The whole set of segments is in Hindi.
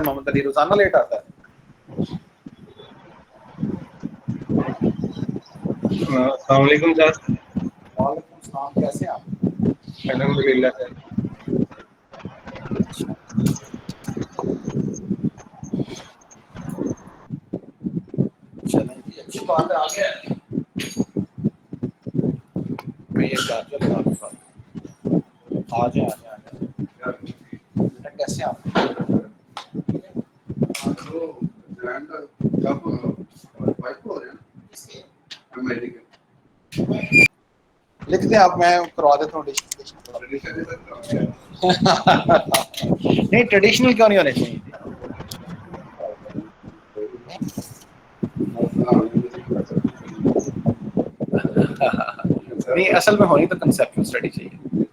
मोहम्मद अली रोजाना लेट आता है। अस्सलाम वालेकुम सर। वालेकुम सलाम, कैसे हैं आप? अल्हम्दुलिल्लाह सर। चलें जी, अच्छी बात है। आ गया मैं ये चार्जर लगा दूंगा। आ जाए बेटा, कैसे हैं आप? लिख दें आप, मैं करवा देता हूँ नहीं, ट्रेडिशनल क्यों नहीं होने चाहिए? नहीं, असल में होनी तो कंसेप्चुअल स्टडी चाहिए।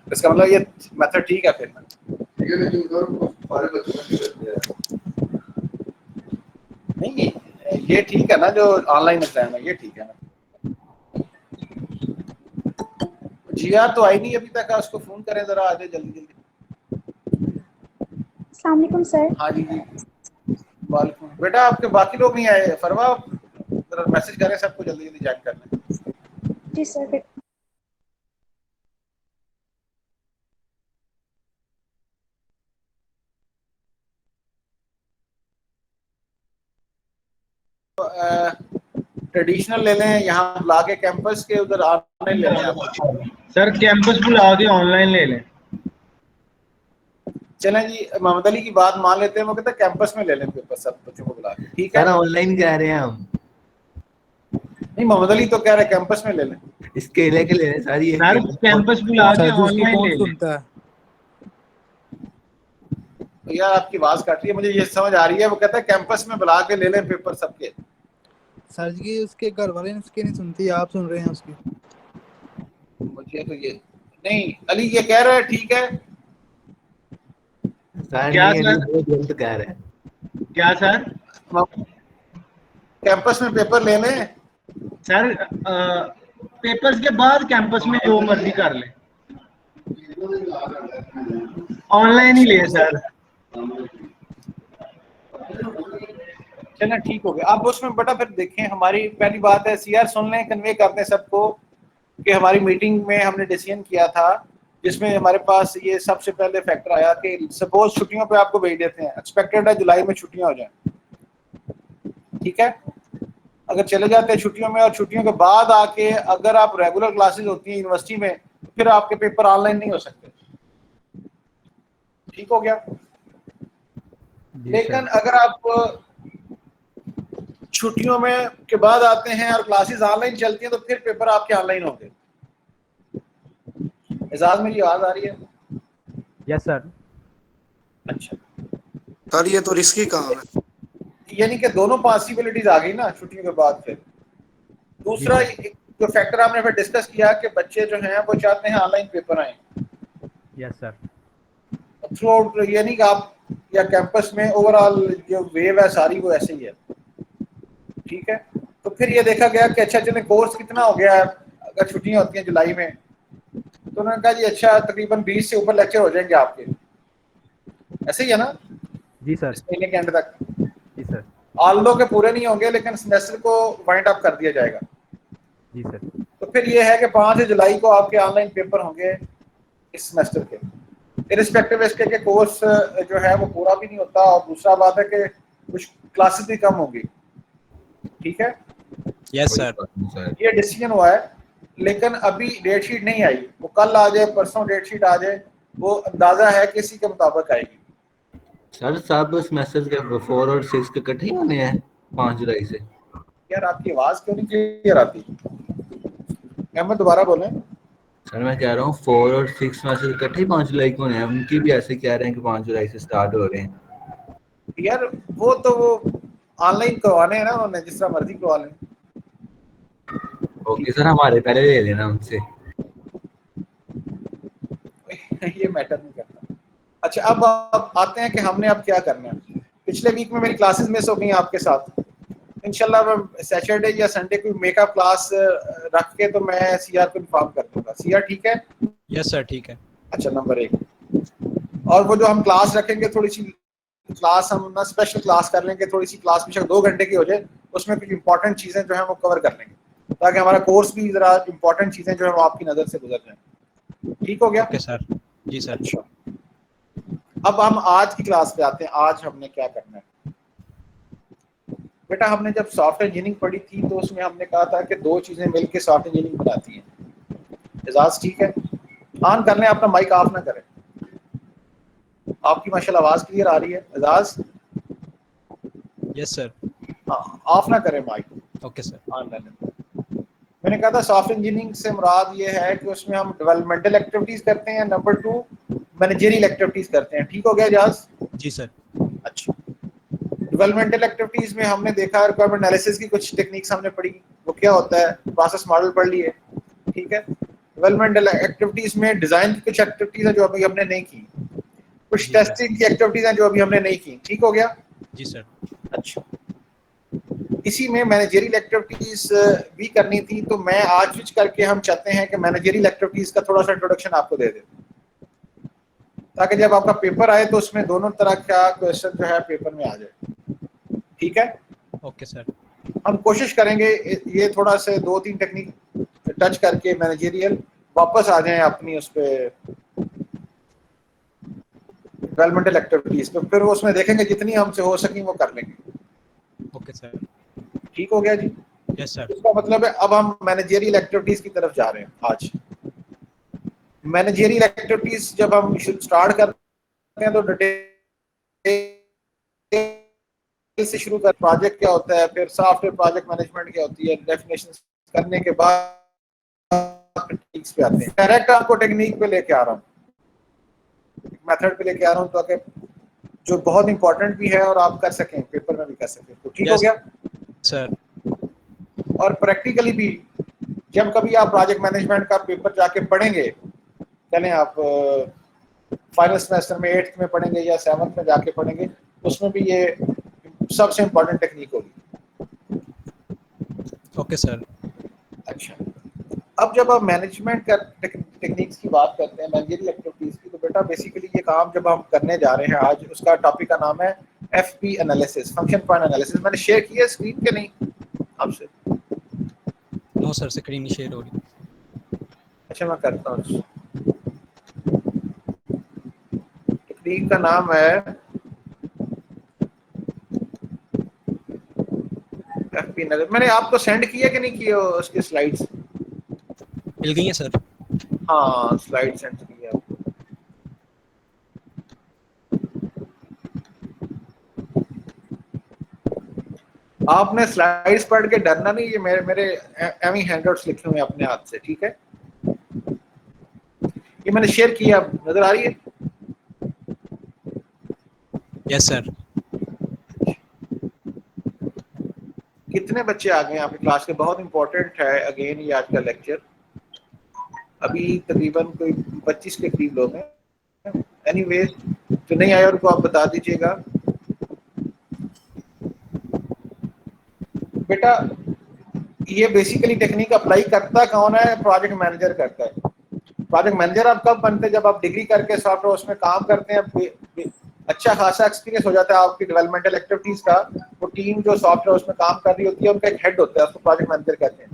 इसका मतलब ये मेथड ठीक है फिर। नहीं, ये ठीक है ना, जो ऑनलाइन एग्जाम है ये ठीक है ना। जिया तो आई नहीं अभी तक, उसको फोन करें जरा, आ जाए जल्दी जल्दी। अस्सलाम वालेकुम सर। हाँ जी जी, वालेकुम। बेटा आपके बाकी लोग नहीं आए, फरवा जरा मैसेज करें सबको जल्दी जल्दी ज्वाइन करना। जी सर। ट्रेडिशनल ले लें, यहाँ बुला के कैंपस के, उधर ऑनलाइन ले लें आप? सर कैंपस बुला के ऑनलाइन ले लें। चलें जी, मोहम्मद अली की बात मान लेते हैं, वो कहते हैं कैंपस में ले लें पेपर सब बच्चों को बुला के, ठीक है? सर ऑनलाइन कह रहे हैं हम। नहीं, मोहम्मद अली तो कह रहे कैंपस में ले लें। इसके ले के ले लें सर, ये सर कैंपस बुला के ऑनलाइन ले लें। सुनता है तो यार आपकी आवाज काट रही है, मुझे ये समझ आ रही है, वो कहता है कैंपस में बुला के ले लें पेपर सबके। सर जी, उसके घर वाले उसके नहीं सुनती, आप सुन रहे हैं उसकी। मुझे तो ये नहीं, अली ये कह रहा है ठीक है। सर क्या नहीं, सर? अली बहुत गलत कह रहे हैं। क्या सर? कैंपस में पेपर ले लें सर पेपर्स के बाद कैंपस में जो मर्जी कर ले, ऑनलाइन ही ले सर। चलें ठीक हो गया। अब उसमें बेटा फिर देखें, हमारी पहली बात है सीआर सुन लें, कन्वे कर दें सबको कि हमारी मीटिंग में हमने डिसीजन किया था, जिसमें हमारे पास ये सबसे पहले फैक्टर आया कि सपोज छुट्टियों पे आपको भेज देते हैं, एक्सपेक्टेड है जुलाई में छुट्टियां हो जाएं, ठीक है? अगर चले जाते हैं छुट्टियों में और छुट्टियों के बाद आके अगर आप रेगुलर क्लासेस होती हैं यूनिवर्सिटी में, तो फिर आपके पेपर ऑनलाइन नहीं हो सकते, ठीक हो गया? लेकिन अगर आप छुट्टियों में के बाद आते हैं और क्लासेस ऑनलाइन चलती हैं, तो फिर पेपर आपके ऑनलाइन होंगे। एजाज, मेरी आवाज आ रही है? Yes sir. अच्छा सर, ये तो रिस्की काम है। यानी कि दोनों पॉसिबिलिटीज आ गई ना छुट्टियों के बाद। फिर दूसरा जो फैक्टर आपने फिर डिस्कस किया कि बच्चे जो हैं वो चाहते हैं ऑनलाइन पेपर आए। Yes sir. थ्रू आउट, यानी कि आप या कैंपस में ओवरऑल जो वेव है सारी वो ऐसे ही है, ठीक है? तो फिर ये देखा गया कि अच्छा चले कोर्स कितना हो गया है, अगर छुट्टियां होती हैं जुलाई में, तो उन्होंने कहा जी अच्छा तकरीबन 20 से ऊपर लेक्चर हो जाएंगे आपके, ऐसे ही है ना? जी सर। इस महीने के एंड तक। जी सर। ऑल्दो के पूरे नहीं होंगे, लेकिन सेमेस्टर को वाइंड अप कर दिया जाएगा। जी सर। तो फिर ये है कि 5 जुलाई को आपके ऑनलाइन पेपर होंगे इस सेमेस्टर के, इरिस्पेक्टिव इसके के कोर्स जो है वो पूरा भी नहीं होता, और दूसरा बात है कि कुछ क्लासेस भी कम होंगी, ठीक है? Yes sir. ये डिसीजन हुआ है, लेकिन अभी डेट शीट नहीं आई, वो कल आ जाए परसों डेट शीट आ जाए, वो अंदाजा है कि इसी के मुताबिक आएगी। सर सब सेमेस्टर के 4 और 6 के इकट्ठे ही होने हैं 5 जुलाई से। यार आपकी आवाज क्यों नहीं क्लियर आती? अहमद दोबारा बोलें। सर मैं कह रहा हूँ 4 और 6 सेमेस्टर इकट्ठे ही 5 जुलाई को होने हैं, उनकी भी ऐसे कह रहे हैं कि 5 जुलाई से स्टार्ट हो रहे हैं। यार वो तो वो ऑनलाइन करवाने हैं ना उन्होंने, जिस तरह मर्जी करवा लें। ओके सर, हमारे पहले ले लेना उनसे। ये मैटर नहीं करता। अच्छा अब आते हैं कि हमने अब क्या करना है। पिछले वीक में मेरी क्लासेस मिस हो गई आपके साथ। इंशाल्लाह मैं सैटरडे या संडे को मेकअप क्लास रख के तो मैं सीआर को इन्फॉर्म कर दूंगा। सीआर ठीक है? यस सर ठीक है। अच्छा नंबर 1। और वो जो हम क्लास रखेंगे थोड़ी सी क्लास हम ना स्पेशल क्लास कर लेंगे, थोड़ी सी क्लास बेशक 2 घंटे की हो जाए, उसमें कुछ इंपॉर्टेंट चीज़ें जो है वो कवर कर लेंगे, ताकि हमारा कोर्स भी ज़रा इंपॉर्टेंट चीज़ें जो है वो आपकी नज़र से गुजर जाए। ठीक हो गया? Okay sir. जी सर। अच्छा, अब हम आज की क्लास पे आते हैं। आज हमने क्या करना है बेटा? हमने जब सॉफ्टवेयर इंजीनियरिंग पढ़ी थी तो उसमें हमने कहा था कि 2 चीज़ें मिलकर सॉफ्टवेयर इंजीनियरिंग बनाती हैं। एजाज ठीक है? ऑन कर लें, अपना माइक ऑफ ना करें। आपकी माशाल्लाह आवाज़ क्लियर आ रही है एजाज? Yes sir. हाँ, ऑफ ना करें माइक, ओके सर। ऑन कर लें। मैंने कहा था सॉफ्टवेयर इंजीनियरिंग से मुराद ये है कि उसमें हम डेवलपमेंटल एक्टिविटीज़ करते हैं, नंबर 2 मैनेजरियल एक्टिविटीज़ करते हैं। ठीक हो गया एजाज? जी सर। अच्छा, डेवलपमेंटल एक्टिविटीज में हमने देखा रिक्वायरमेंट एनालिसिस की कुछ टेक्निक्स हमने पढ़ी, वो क्या होता है, प्रोसेस मॉडल पढ़ लिए। ठीक है? डेवलपमेंटल एक्टिविटीज में डिजाइन की कुछ एक्टिविटीज हैं जो अभी हमने नहीं की, कुछ जी टेस्टिंग की एक्टिविटीज हैं जो अभी हमने नहीं की। ठीक हो गया? जी सर। अच्छा, इसी में मैनेजरियल एक्टिविटीज भी करनी थी, तो मैं आज स्विच करके हम चाहते हैं कि मैनेजरियल एक्टिविटीज का थोड़ा सा इंट्रोडक्शन आपको दे दें, ताकि जब आपका पेपर आए तो उसमें दोनों तरह का क्वेश्चन जो है पेपर में आ जाए। ठीक है? Okay sir. हम कोशिश करेंगे ये थोड़ा से 2-3 टेक्निक टच करके मैनेजरियल वापस आ जाएं अपनी उस पे डेवलपमेंटल एक्टिविटीज पे, फिर वो उसमें देखेंगे जितनी हमसे हो सकें वो कर लेंगे। Okay sir. ठीक हो गया जी? Yes sir. इसका मतलब है अब हम मैनेजरियल एक्टिविटीज की तरफ जा रहे हैं। आज मैनेजरियल एक्टिविटीज जब हम स्टार्ट करते हैं तो डिटेल से शुरू कर, प्रोजेक्ट क्या होता है, फिर सॉफ्टवेयर प्रोजेक्ट मैनेजमेंट क्या होती है, डेफिनेशन करने के बाद टेक्निक्स पे आते हैं। डायरेक्ट आपको टेक्निक पे लेके आ रहा हूँ, मेथड पे लेके आ रहा हूँ, ताकि जो बहुत इंपॉर्टेंट भी है और आप कर सकें, पेपर में भी कर सकें। तो ठीक हो Yes, गया? सर। और प्रैक्टिकली भी जब कभी आप प्रोजेक्ट मैनेजमेंट का पेपर जाके पढ़ेंगे, चलें आप फाइनल सेमेस्टर में 8th में पढ़ेंगे या 7th में जाके पढ़ेंगे, उसमें भी ये सबसे इम्पोर्टेंट टेक्निक होगी। Okay sir. अच्छा, अब जब आप मैनेजमेंट का टेक्निक्स की बात करते हैं, मैनेजरियल एक्टिविटीज की, तो बेटा बेसिकली ये काम जब हम करने जा रहे हैं आज, उसका टॉपिक का नाम है FP analysis, function point analysis. मैंने शेयर किया स्क्रीन के नहीं आपसे? नो सर, स्क्रीन नहीं शेयर हो रही। अच्छा, मैं करता हूँ। टेक्निक का नाम है एफपी एनालिसिस। मैंने आपको सेंड किया कि नहीं किया उसकी स्लाइड्स? मिल गई है सर। हाँ, स्लाइड सेंड किया आपको। आपने स्लाइड्स पढ़ के डरना नहीं, ये मेरे एमी हैंडआउट्स लिखे हुए हैं अपने हाथ से। ठीक है? ये मैंने शेयर किया, नजर आ रही है? Yes sir. कितने बच्चे आ गए आपकी क्लास के? बहुत इंपॉर्टेंट है अगेन ये आज का लेक्चर। अभी तकरीबन कोई 25 के करीब लोग हैं। एनीवेज, जो नहीं आया उनको आप बता दीजिएगा। बेटा ये बेसिकली टेक्निक अप्लाई करता कौन है? प्रोजेक्ट मैनेजर करता है। प्रोजेक्ट मैनेजर आप कब बनते हैं? जब आप डिग्री करके सॉफ्टवेयर उसमें काम करते हैं, अच्छा खासा एक्सपीरियंस हो जाता है आपकी डेवलपमेंटल एक्टिविटीज का। वो टीम जो सॉफ्टवेयर उसमें काम कर रही होती है, उनका एक हेड होता है, उसको प्रोजेक्ट मैनेजर कहते हैं।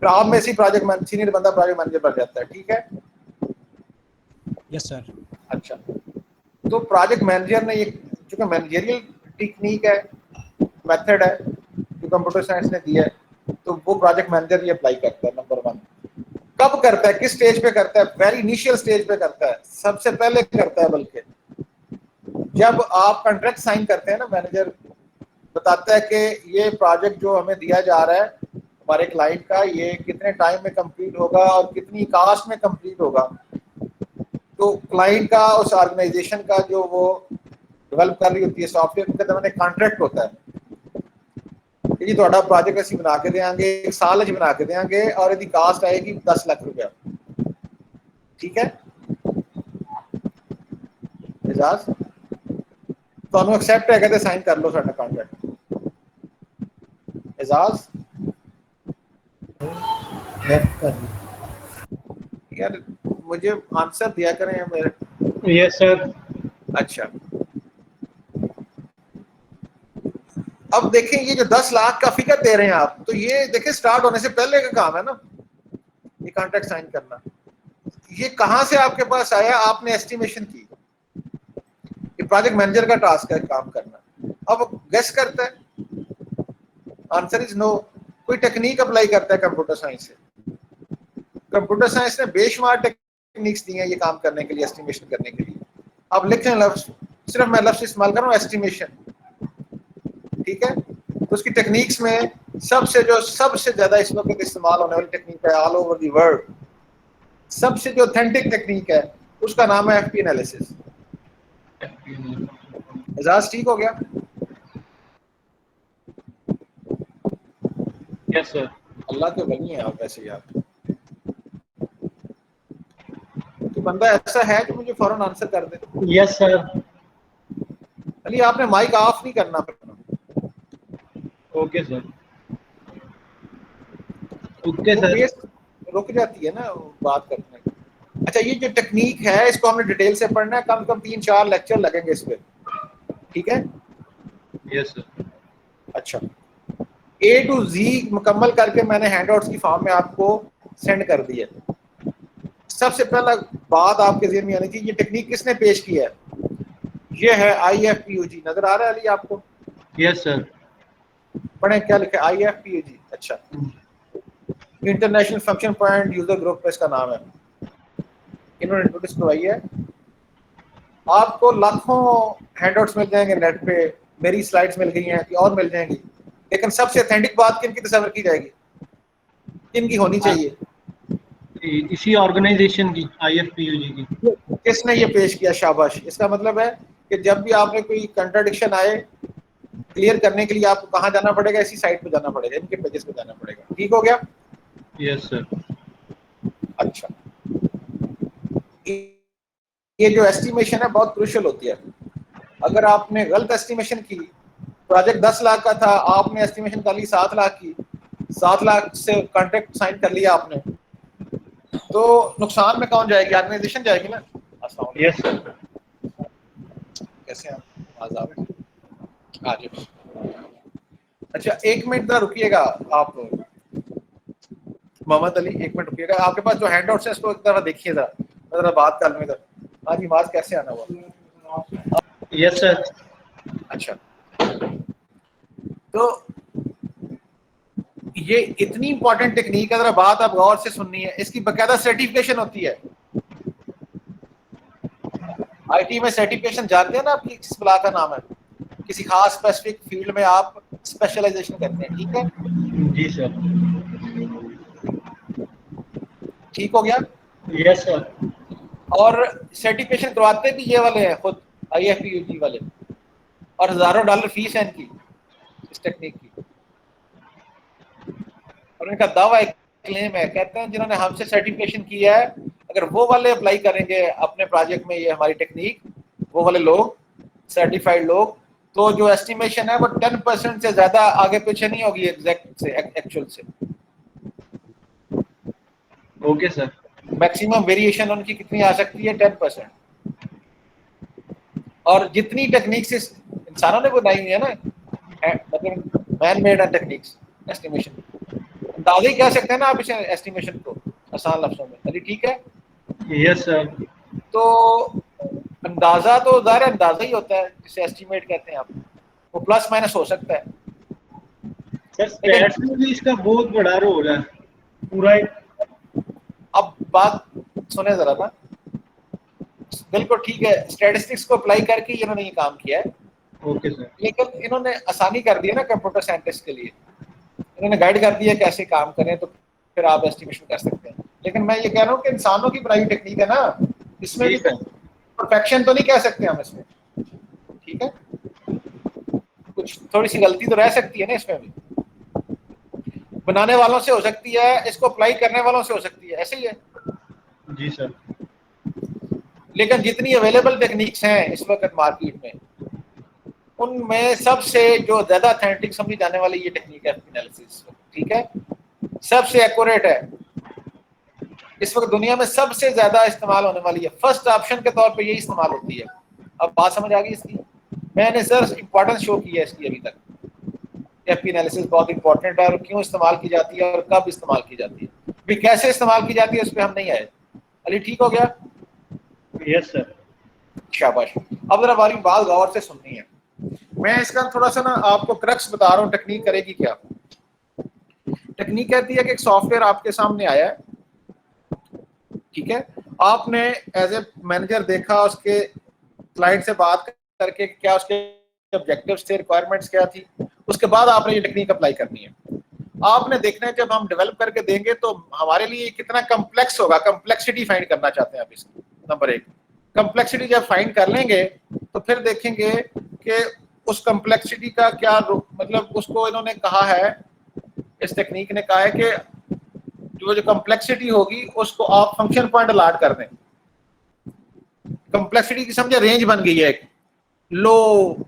फिर आप में से प्रोजेक्ट सीनियर बंदा प्रोजेक्ट मैनेजर बन जाता है। ठीक है? Yes sir. अच्छा, तो प्रोजेक्ट मैनेजर ने ये जो मैनेजरियल टेक्निक है, मेथड है जो कंप्यूटर साइंस ने दिया है, तो वो प्रोजेक्ट मैनेजर ये अप्लाई करता है। नंबर 1, कब करता है, किस स्टेज पे करता है? वेरी इनिशियल स्टेज पे करता है, सबसे पहले करता है। बल्कि जब आप कॉन्ट्रैक्ट साइन करते हैं ना, मैनेजर बताता है कि ये प्रोजेक्ट जो हमें दिया जा रहा है हमारे क्लाइंट का, ये कितने टाइम में कंप्लीट होगा और कितनी कास्ट में कंप्लीट होगा। तो क्लाइंट का, उस ऑर्गेनाइजेशन का जो वो डेवलप कर रही होती है सॉफ्टवेयर, उनके दरमियान कॉन्ट्रैक्ट होता है कि जी थोड़ा प्रोजेक्ट असी बना के देंगे, 1 साल बना के देंगे और यदि कास्ट आएगी 10 लाख रुपया। ठीक है? एजाज ਤੁਹਾਨੂੰ एक्सेप्ट है, साइन कर लो साडा कॉन्ट्रैक्ट। एजाज यार मुझे आंसर दिया करें मेरे। Yes sir. अच्छा, अब देखें ये जो 10 लाख का फिगर दे रहे हैं आप, तो ये देखें स्टार्ट होने से पहले का काम है ना, ये कॉन्ट्रैक्ट साइन करना। ये कहां से आपके पास आया? आपने एस्टिमेशन की। ये प्रोजेक्ट मैनेजर का टास्क है काम करना। अब गेस करता है, आंसर इज नो। कोई टेक्निक अप्लाई करता है कंप्यूटर साइंस से? कंप्यूटर साइंस ने बेशुमार टेक्निक्स दी हैं ये काम करने के लिए, एस्टिमेशन करने के लिए। अब लिखें लफ्ज, सिर्फ मैं लफ्ज इस्तेमाल कर रहा हूँ एस्टिमेशन, ठीक है? तो उसकी टेक्निक्स में सबसे ज्यादा इस वक्त इस्तेमाल होने वाली टेक्निक है ऑल ओवर द वर्ल्ड, सबसे जो ऑथेंटिक टेक्निक है उसका नाम है एफपी एनालिसिस। एजाज ठीक हो गया? Yes sir. अल्लाह के वली हैं आप वैसे यार। तो बंदा ऐसा है कि मुझे फौरन आंसर कर दे। Yes sir. अली आपने माइक ऑफ नहीं करना फिर। Okay sir. Okay sir. Base रुक जाती है ना बात करने की। अच्छा ये जो टेक्निक है इसको हमने डिटेल से पढ़ना है, कम से कम 3-4 लेक्चर लगेंगे इस पे, ठीक है? Yes sir. अच्छा, A to Z मुकम्मल करके मैंने हैंडआउट्स की फॉर्म में आपको सेंड कर दिया। सबसे पहला बात आपके ज़हन में आनी चाहिए, ये टेक्निक किसने पेश किया है? ये है IFPUG। नजर आ रहा है अली आपको? Yes sir. पढ़े क्या लिखा है? IFPUG। अच्छा, international function point user group इसका नाम है। इन्होंने इंट्रोड्यूस करवाई है। आपको लाखों हैंडआउट्स मिल जाएंगे नेट पे, मेरी स्लाइड्स मिल गई हैं और मिल जाएंगी, लेकिन सबसे ऑथेंटिक बात किनकी तस्वर की जाएगी, किनकी होनी चाहिए? इसी ऑर्गेनाइजेशन की, IFPUG की। किसने ये पेश किया? शाबाश। इसका मतलब है कि जब भी आपने कोई कंट्राडिक्शन आए क्लियर करने के लिए आपको कहाँ जाना पड़ेगा? इसी साइट पे जाना पड़ेगा, इनके पेजेस पे जाना पड़ेगा। ठीक हो गया? Yes sir. अच्छा, ये जो एस्टिमेशन है बहुत क्रूशियल होती है। अगर आपने गलत एस्टिमेशन की, प्रोजेक्ट 10 लाख का था, आपने एस्टिमेशन कर ली 7 लाख की, 7 लाख से कॉन्ट्रैक्ट साइन कर लिया आपने, तो नुकसान में कौन जाएगी? ऑर्गेनाइजेशन जाएगी ना। Yes sir. कैसे आप आजाद हैं? आ जाओ। अच्छा 1 मिनट जरा रुकिएगा आप मोहम्मद अली, 1 मिनट रुकिएगा। आपके पास जो हैंडआउट्स है इसको एक दफा देखिए जरा बात कर लूँ इधर। हाँ जी, आवाज कैसे आना हुआ? Yes sir. अच्छा, तो ये इतनी इंपॉर्टेंट टेक्निक है, जरा बात आप गौर से सुननी है। इसकी बकायदा सर्टिफिकेशन होती है। आईटी में सर्टिफिकेशन जानते हैं ना आप किस बला का नाम है? किसी खास स्पेसिफिक फील्ड में आप स्पेशलाइजेशन करते हैं, ठीक है? जी सर। ठीक हो गया? Yes sir. और सर्टिफिकेशन करवाते भी ये वाले हैं खुद, IFPUG वाले, और हजारों डॉलर फीस है इनकी इस टेक्निक की। और इनका दावा एक क्लेम है, कहते हैं जिन्होंने हमसे सर्टिफिकेशन किया है, अगर वो वाले अप्लाई करेंगे अपने प्रोजेक्ट में ये हमारी टेक्निक, वो वाले लोग सर्टिफाइड लोग, तो जो एस्टिमेशन है वो 10% से ज्यादा आगे पीछे नहीं होगी एग्जैक्ट से, एक्चुअल से। Okay sir. मैक्सिमम वेरिएशन उनकी कितनी आ सकती है? 10%। और जितनी टेक्निक्स इंसानों ने बनाई हुई है ना, मतलब मैन मेड टेक्निक्स एस्टिमेशन, अंदाजा ही कह सकते हैं ना आप इसे एस्टिमेशन को आसान लफ्जों में। अली ठीक है? Yes sir. तो अंदाजा तो ज़ाहिर अंदाजा ही होता है जिसे एस्टिमेट कहते हैं आप, वो प्लस माइनस हो सकता है। सर स्टैट्स में भी इसका बहुत बड़ा रोल है पूरा। अब बात सुने जरा ना, बिल्कुल ठीक है, स्टैटिस्टिक्स को अप्लाई करके इन्होंने ये काम किया है। Okay sir. लेकिन इन्होंने आसानी कर दी है ना कंप्यूटर साइंटिस्ट के लिए, इन्होंने गाइड कर दिया कैसे काम करें, तो फिर आप एस्टिमेशन कर सकते हैं। लेकिन मैं ये कह रहा हूँ कि इंसानों की बनाई टेक्निक है ना, इसमें भी परफेक्शन तो नहीं कह सकते हम इसमें, ठीक है? कुछ थोड़ी सी गलती तो रह सकती है ना इसमें भी, बनाने वालों से हो सकती है, इसको अप्लाई करने वालों से हो सकती है, ऐसे ही है। जी सर। लेकिन जितनी अवेलेबल टेक्निक्स हैं इस वक्त मार्केट में, उनमें सबसे जो ज्यादा ऑथेंटिक समझी जाने वाली ये टेक्निक है एनालिसिस, ठीक है? सबसे एक्यूरेट है, इस वक्त दुनिया में सबसे ज्यादा इस्तेमाल होने वाली है, फर्स्ट ऑप्शन के तौर पे यही इस्तेमाल होती है। अब बात समझ आ गई इसकी? मैंने सर इंपॉर्टेंस शो की है इसकी अभी तक। एफपी एनालिसिस बहुत इंपॉर्टेंट है और क्यों इस्तेमाल की जाती है और कब इस्तेमाल की जाती है, भी कैसे इस्तेमाल की जाती है उस पर हम नहीं आए। अली ठीक हो गया? Yes sir. शाबाश। अब जरा हमारी बात गौर से सुननी है। मैं इसका थोड़ा सा ना आपको क्रक्स बता रहा हूँ, टेक्निक करेगी क्या। टेक्निक कहती है कि एक सॉफ्टवेयर आपके सामने आया है, ठीक है, आपने एज ए मैनेजर देखा, उसके क्लाइंट से बात करके क्या उसके ऑब्जेक्टिव्स थे, रिक्वायरमेंट्स क्या थी, उसके बाद आपने ये टेक्निक अप्लाई करनी है। आपने देखना है जब हम डेवलप करके देंगे तो हमारे लिए कितना कम्प्लेक्स होगा, कम्प्लेक्सिटी फाइंड करना चाहते हैं आप इसकी। नंबर एक, कम्प्लेक्सिटी जब फाइंड कर लेंगे तो फिर देखेंगे कि उस कम्प्लेक्सिटी का क्या मतलब, उसको इन्होंने कहा है, इस टेक्निक ने कहा है कि जो कम्प्लेक्सिटी होगी उसको आप फंक्शन पॉइंट अलॉट कर दें। कम्प्लेक्सिटी की समझे रेंज बन गई है, एक लो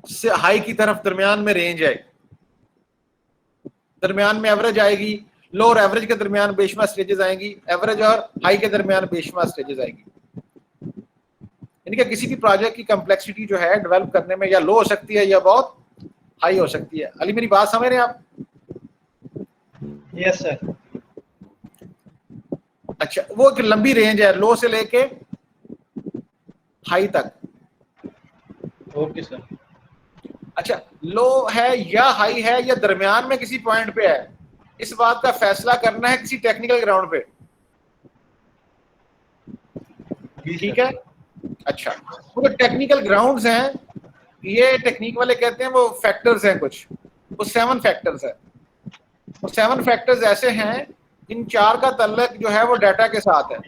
से हाई की तरफ दरमियान में रेंज है, दरमियान में एवरेज आएगी, लो और एवरेज के दरमियान बेशुमार स्टेजेस आएंगी, एवरेज और हाई के दरमियान बेशुमार स्टेजेस आएंगी। यानी कि किसी भी प्रोजेक्ट की कम्प्लेक्सिटी जो है डेवलप करने में या लो हो सकती है या बहुत हाई हो सकती है। अली मेरी बात समझ रहे हैं आप? Yes sir. अच्छा, वो एक लंबी रेंज है लो से लेके हाई तक। Okay sir. अच्छा, लो है या हाई है या दरमियान में किसी पॉइंट पे है, इस बात का फैसला करना है किसी टेक्निकल ग्राउंड पे, ठीक है। अच्छा, वो जो टेक्निकल ग्राउंड्स हैं, ये टेक्निक वाले कहते हैं वो फैक्टर्स हैं कुछ, वो 7 फैक्टर्स है। वो 7 फैक्टर्स ऐसे हैं, इन 4 का ताल्लुक जो है वो डाटा के साथ है,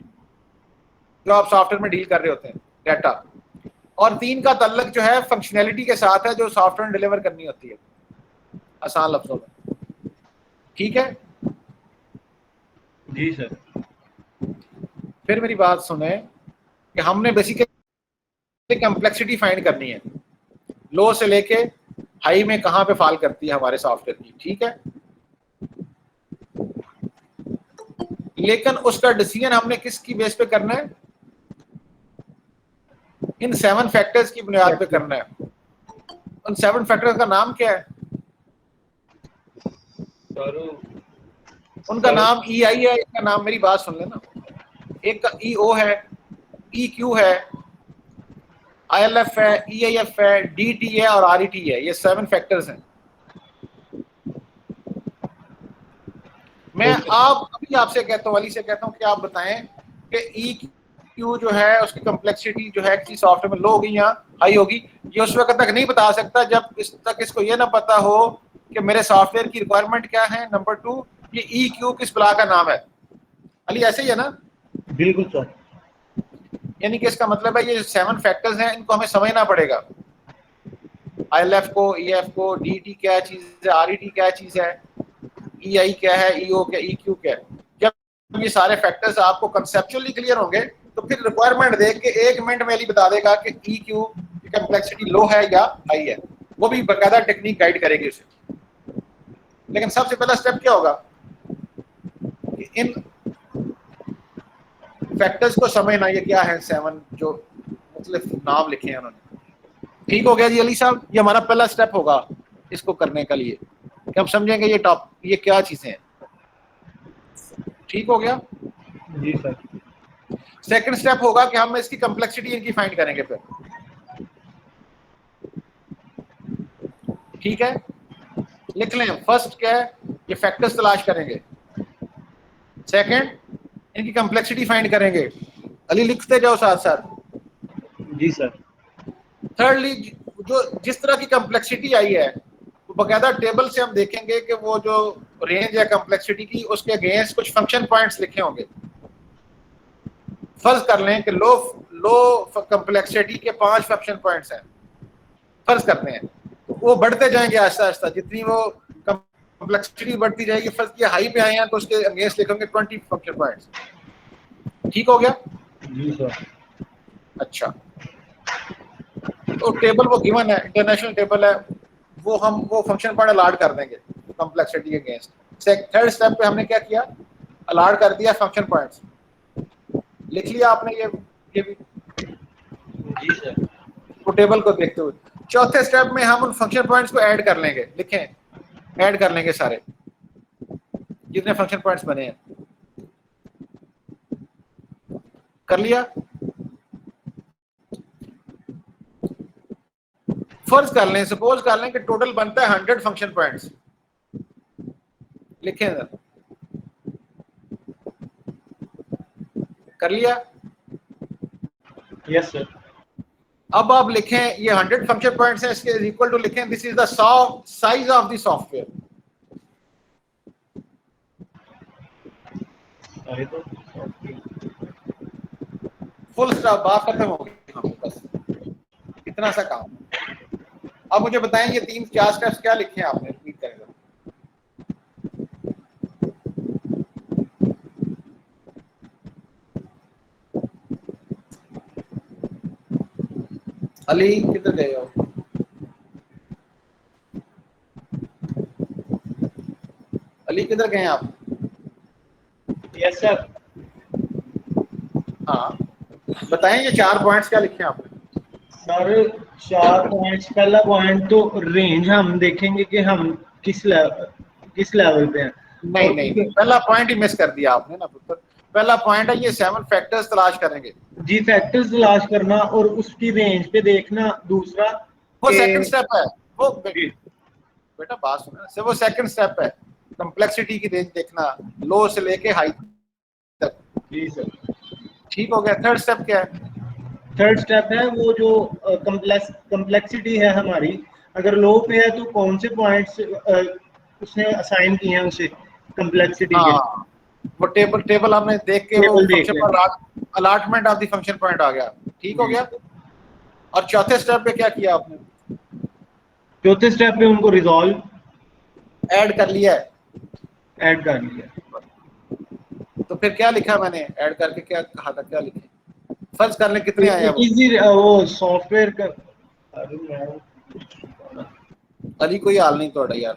जो आप सॉफ्टवेयर में डील कर रहे होते हैं डाटा, और 3 का ताल्लुक जो है फंक्शनैलिटी के साथ है, जो सॉफ्टवेयर डिलीवर करनी होती है, आसान लफ्जों में, ठीक है जी सर। फिर मेरी बात सुने कि हमने बेसिकली कम्प्लेक्सिटी फाइंड करनी है, लो से लेके हाई में कहां पे फॉल करती है हमारे सॉफ्टवेयर की, ठीक है। लेकिन उसका डिसीजन हमने किसकी बेस पे करना है? इन 7 फैक्टर्स की बुनियाद पे करना है। उन 7 फैक्टर्स का नाम क्या है? उनका नाम EI है, इसका नाम, मेरी बात सुन लेना, एक का EO है, EQ है, ILF है, EIF है, DT है और RET है। ये 7 फैक्टर्स हैं। मैं अभी आपसे कहता हूँ, अली से कहता हूँ कि आप बताएं कि EQ जो है उसकी कम्प्लेक्सिटी जो है किसी सॉफ्टवेयर में लो होगी या हाई होगी। ये उस वक्त तक नहीं बता सकता जब इसको ये ना पता हो कि मेरे सॉफ्टवेयर की रिक्वायरमेंट क्या है। नंबर 2, ये EQ किस बला का नाम है। अली ऐसे ही है ना? बिल्कुल सर। यानी कि इसका मतलब है ये 7 फैक्टर्स हैं, इनको हमें समझना पड़ेगा। ILF को, EF को, DT क्या चीज है, RET क्या चीज है, EI क्या है, EO क्या, EQ क्या है। जब ये सारे फैक्टर्स आपको कंसेप्चुअली क्लियर होंगे तो फिर रिक्वायरमेंट देख के 1 मिनट में अली बता देगा कि EQ की कम्प्लेक्सिटी लो है या हाई है। वो भी बाकायदा टेक्निक गाइड करेगी उसे। लेकिन सबसे पहला स्टेप क्या होगा कि इन फैक्टर्स को समझना, ये क्या है 7 जो मतलब नाम लिखे हैं उन्होंने। ठीक हो गया जी अली साहब, ये हमारा पहला स्टेप होगा इसको करने के लिए कि हम समझेंगे ये क्या चीजें हैं। ठीक हो गया जी सर। सेकंड स्टेप होगा कि हम इसकी कम्प्लेक्सिटी इनकी फाइंड करेंगे फिर, ठीक है। लिख लें, फर्स्ट क्या है, ये फैक्टर्स तलाश करेंगे। सेकंड, इनकी कम्प्लेक्सिटी फाइंड करेंगे। अली लिखते जाओ साथ साथ। जी सर। थर्डली, जो जिस तरह की कम्प्लेक्सिटी आई है वो बाकायदा टेबल से हम देखेंगे कि वो जो रेंज है कम्प्लेक्सिटी की, उसके अगेंस्ट कुछ फंक्शन पॉइंट्स लिखे होंगे। फर्ज कर लें कि लो कम्प्लेक्सिटी के 5 फंक्शन पॉइंट्स हैं, फर्ज करते हैं। वो बढ़ते जाएंगे आहिस्ता आहिस्ता, जितनी वो कम्प्लेक्सिटी बढ़ती जाएगी। फर्ज किया हाई पे आए हैं तो उसके अगेंस्ट लिखेंगे 20 फंक्शन पॉइंट्स। ठीक हो गया जी सर। अच्छा, तो टेबल वो गिवन है, इंटरनेशनल टेबल है, वो फंक्शन पॉइंट अलॉट कर देंगे कम्प्लेक्सिटी के अगेंस्ट। थर्ड स्टेप पे हमने क्या किया, अलॉट कर दिया फंक्शन पॉइंट्स। लिख लिया आपने ये भी जी सर। वो टेबल को देखते हुए। चौथे स्टेप में हम उन फंक्शन पॉइंट्स को ऐड कर लेंगे, लिखें ऐड कर लेंगे सारे जितने फंक्शन पॉइंट्स बने हैं। कर लिया? फर्ज कर लें, सपोज कर लें कि टोटल बनता है 100 फंक्शन पॉइंट्स, लिखें इधर। कर लिया? Yes sir. अब आप लिखें ये 100 फंक्शन पॉइंट्स हैं, इसके इक्वल टू लिखें this is the size of the software. Full stop, बात खत्म हो गई, बस इतना सा काम। अब मुझे बताएं ये 3-4 स्टेप्स क्या लिखे हैं आपने, रिपीट करेंगे। अली किधर गए हो? अली किधर गए हैं आप? Yes sir. हाँ बताएं ये 4 पॉइंट्स क्या लिखे हैं आपने? सर 4 पॉइंट्स, पहला पॉइंट तो रेंज हम देखेंगे कि हम किस लेवल पे हैं। नहीं, पहला पॉइंट ही मिस कर दिया आपने ना पुत्र। पहला पॉइंट है ये 7 फैक्टर्स तलाश करेंगे। जी, फैक्टर्स तलाश करना और उसकी रेंज पे देखना। दूसरा वो सेकंड स्टेप है, वो बेटा बात सुनो से, वो सेकंड स्टेप है, कॉम्प्लेक्सिटी की रेंज देखना लो से लेके हाई तक। जी सर। ठीक हो गया। थर्ड स्टेप क्या है? थर्ड स्टेप है वो जो कम्प्लेक्सिटी है हमारी, अगर लो पे है तो कौन से पॉइंट्स उसने असाइन किए हैं उसे कम्प्लेक्सिटी के। हाँ, वो टेबल हमने देख के वो फंक्शन पर allotment of the function point आ गया। ठीक हो गया। और चौथे स्टेप पे क्या किया आपने? चौथे स्टेप पे उनको रिजॉल्व ऐड कर लिया है। ऐड कर लिया। तो फिर क्या लिखा मैंने ऐड करके, क्या कहा था, क्या लिखे? फर्ज कर लें कितने आए हैं वो? इजी वो सॉफ्टवेयर का। अली कोई हाल नहीं तोड़ा यार।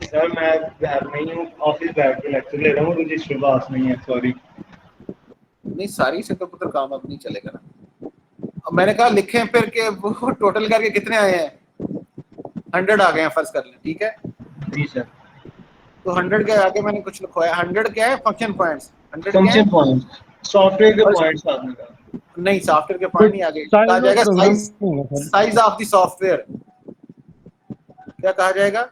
सर मैं घर में ही हूँ, ऑफिस बैठ के लेक्चर ले रहा हूँ, रजिस्टर पास नहीं है, सॉरी। नहीं सारी से तो पुत्र काम अब नहीं चलेगा ना। अब मैंने कहा लिखें फिर के वो टोटल करके कितने आए हैं? 100 आ गए हैं फर्ज कर लें। ठीक है जी सर। तो 100 के आगे मैंने कुछ लिखवाया। 100 क्या है? Function points. 100 क्या है? फंक्शन पॉइंट्स, सॉफ्टवेयर के पॉइंट्स आपने कहा। नहीं सॉफ्टवेयर के पॉइंट नहीं आगे, कहा जाएगा साइज ऑफ द सॉफ्टवेयर। क्या कहा जाएगा?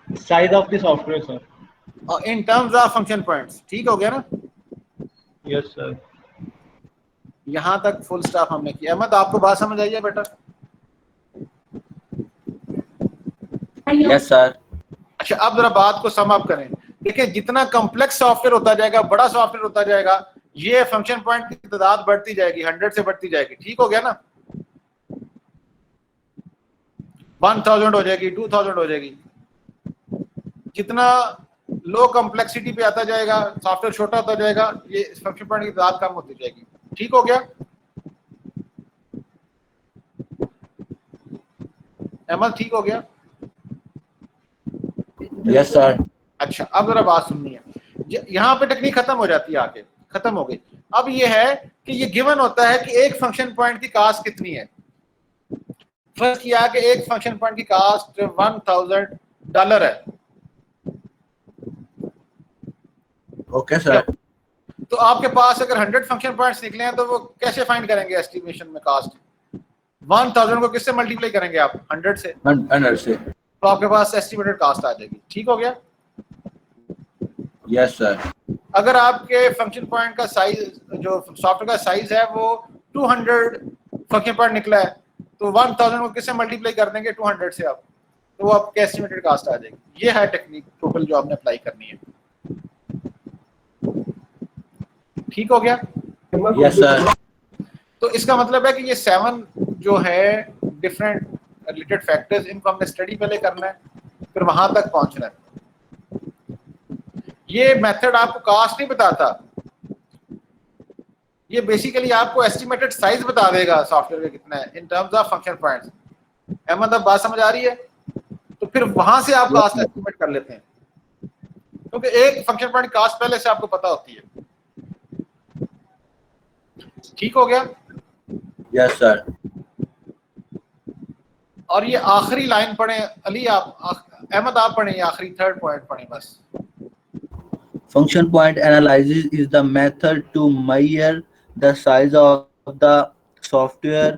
Size of the software sir. In terms of function points. ठीक हो गया ना? Yes sir. यहां तक फुल स्टॉप हमने किया। अहमद आपको बात समझ आई है बेटा? Yes sir. अच्छा अब जरा बात को सम अप करें। देखिए जितना कॉम्प्लेक्स सॉफ्टवेयर होता जाएगा, बड़ा सॉफ्टवेयर होता जाएगा, ये फंक्शन पॉइंट की तादाद बढ़ती जाएगी, 100 से बढ़ती जाएगी। ठीक हो गया ना? 1000 हो जाएगी, 2000 हो जाएगी। जितना लो कॉम्प्लेक्सिटी पे आता जाएगा, सॉफ्टवेयर छोटा होता जाएगा, ये फंक्शन पॉइंट की तादाद कम होती जाएगी। ठीक हो गया? अहमद ठीक हो गया? Yes sir. अच्छा अब जरा बात सुननी है। यहाँ पे टेक्निक खत्म हो जाती है, आके खत्म हो गई। अब ये है कि ये गिवन होता है कि एक फंक्शन पॉइंट की कास्ट कितनी है। फर्स्ट किया कि एक फंक्शन पॉइंट की कास्ट $1000 है। Okay sir. तो आपके पास अगर 100 फंक्शन पॉइंट्स निकले हैं तो वो कैसे फाइंड करेंगे एस्टिमेशन में कास्ट? 1000 को किससे मल्टीप्लाई करेंगे आप? 100 से। 100 से। तो आपके पास एस्टिमेटेड कास्ट आ जाएगी। ठीक हो गया? Yes sir. अगर आपके फंक्शन पॉइंट का साइज, जो सॉफ्टवेयर का साइज है वो 200 फंक्शन पॉइंट निकला है, तो 1000 को किससे मल्टीप्लाई कर देंगे? 200 से आप, तो वो आपके एस्टिमेटेड कास्ट आ जाएगी। ये है टेक्निक टोटल जो आपने अप्लाई करनी है। ठीक हो गया? Yes sir. तो इसका मतलब है कि ये 7 जो है डिफरेंट रिलेटेड फैक्टर्स, इनको हमने स्टडी पहले करना है, फिर वहां तक पहुंचना है। ये मेथड आपको कास्ट नहीं बताता, ये बेसिकली आपको एस्टिमेटेड साइज बता देगा सॉफ्टवेयर का कितना है in terms of function points. Ahmed अब बात समझ आ रही है? तो फिर वहां से आप कास्ट एस्टिमेट कर लेते हैं, क्योंकि एक फंक्शन पॉइंट कास्ट पहले से आपको पता होती है। ठीक हो गया? Yes sir. और ये आखिरी लाइन पढ़े अली, अहमद आप पढ़े, ये आखिरी थर्ड पॉइंट पढ़े बस। Function point analysis is the method to measure the size of the software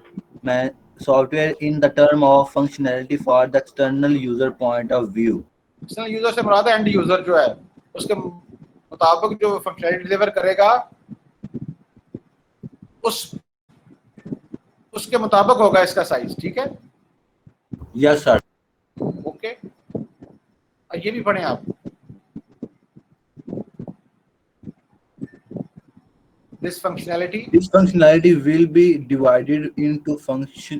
software in the term of functionality for the external user point of view. External user से मुराद एंड यूजर जो है उसके मुताबिक जो फंक्शनैलिटी डिलीवर करेगा उसके मुताबिक होगा इसका साइज, ठीक है? Yes sir. ओके, और ये भी पढ़ें आप। This functionality will be divided into function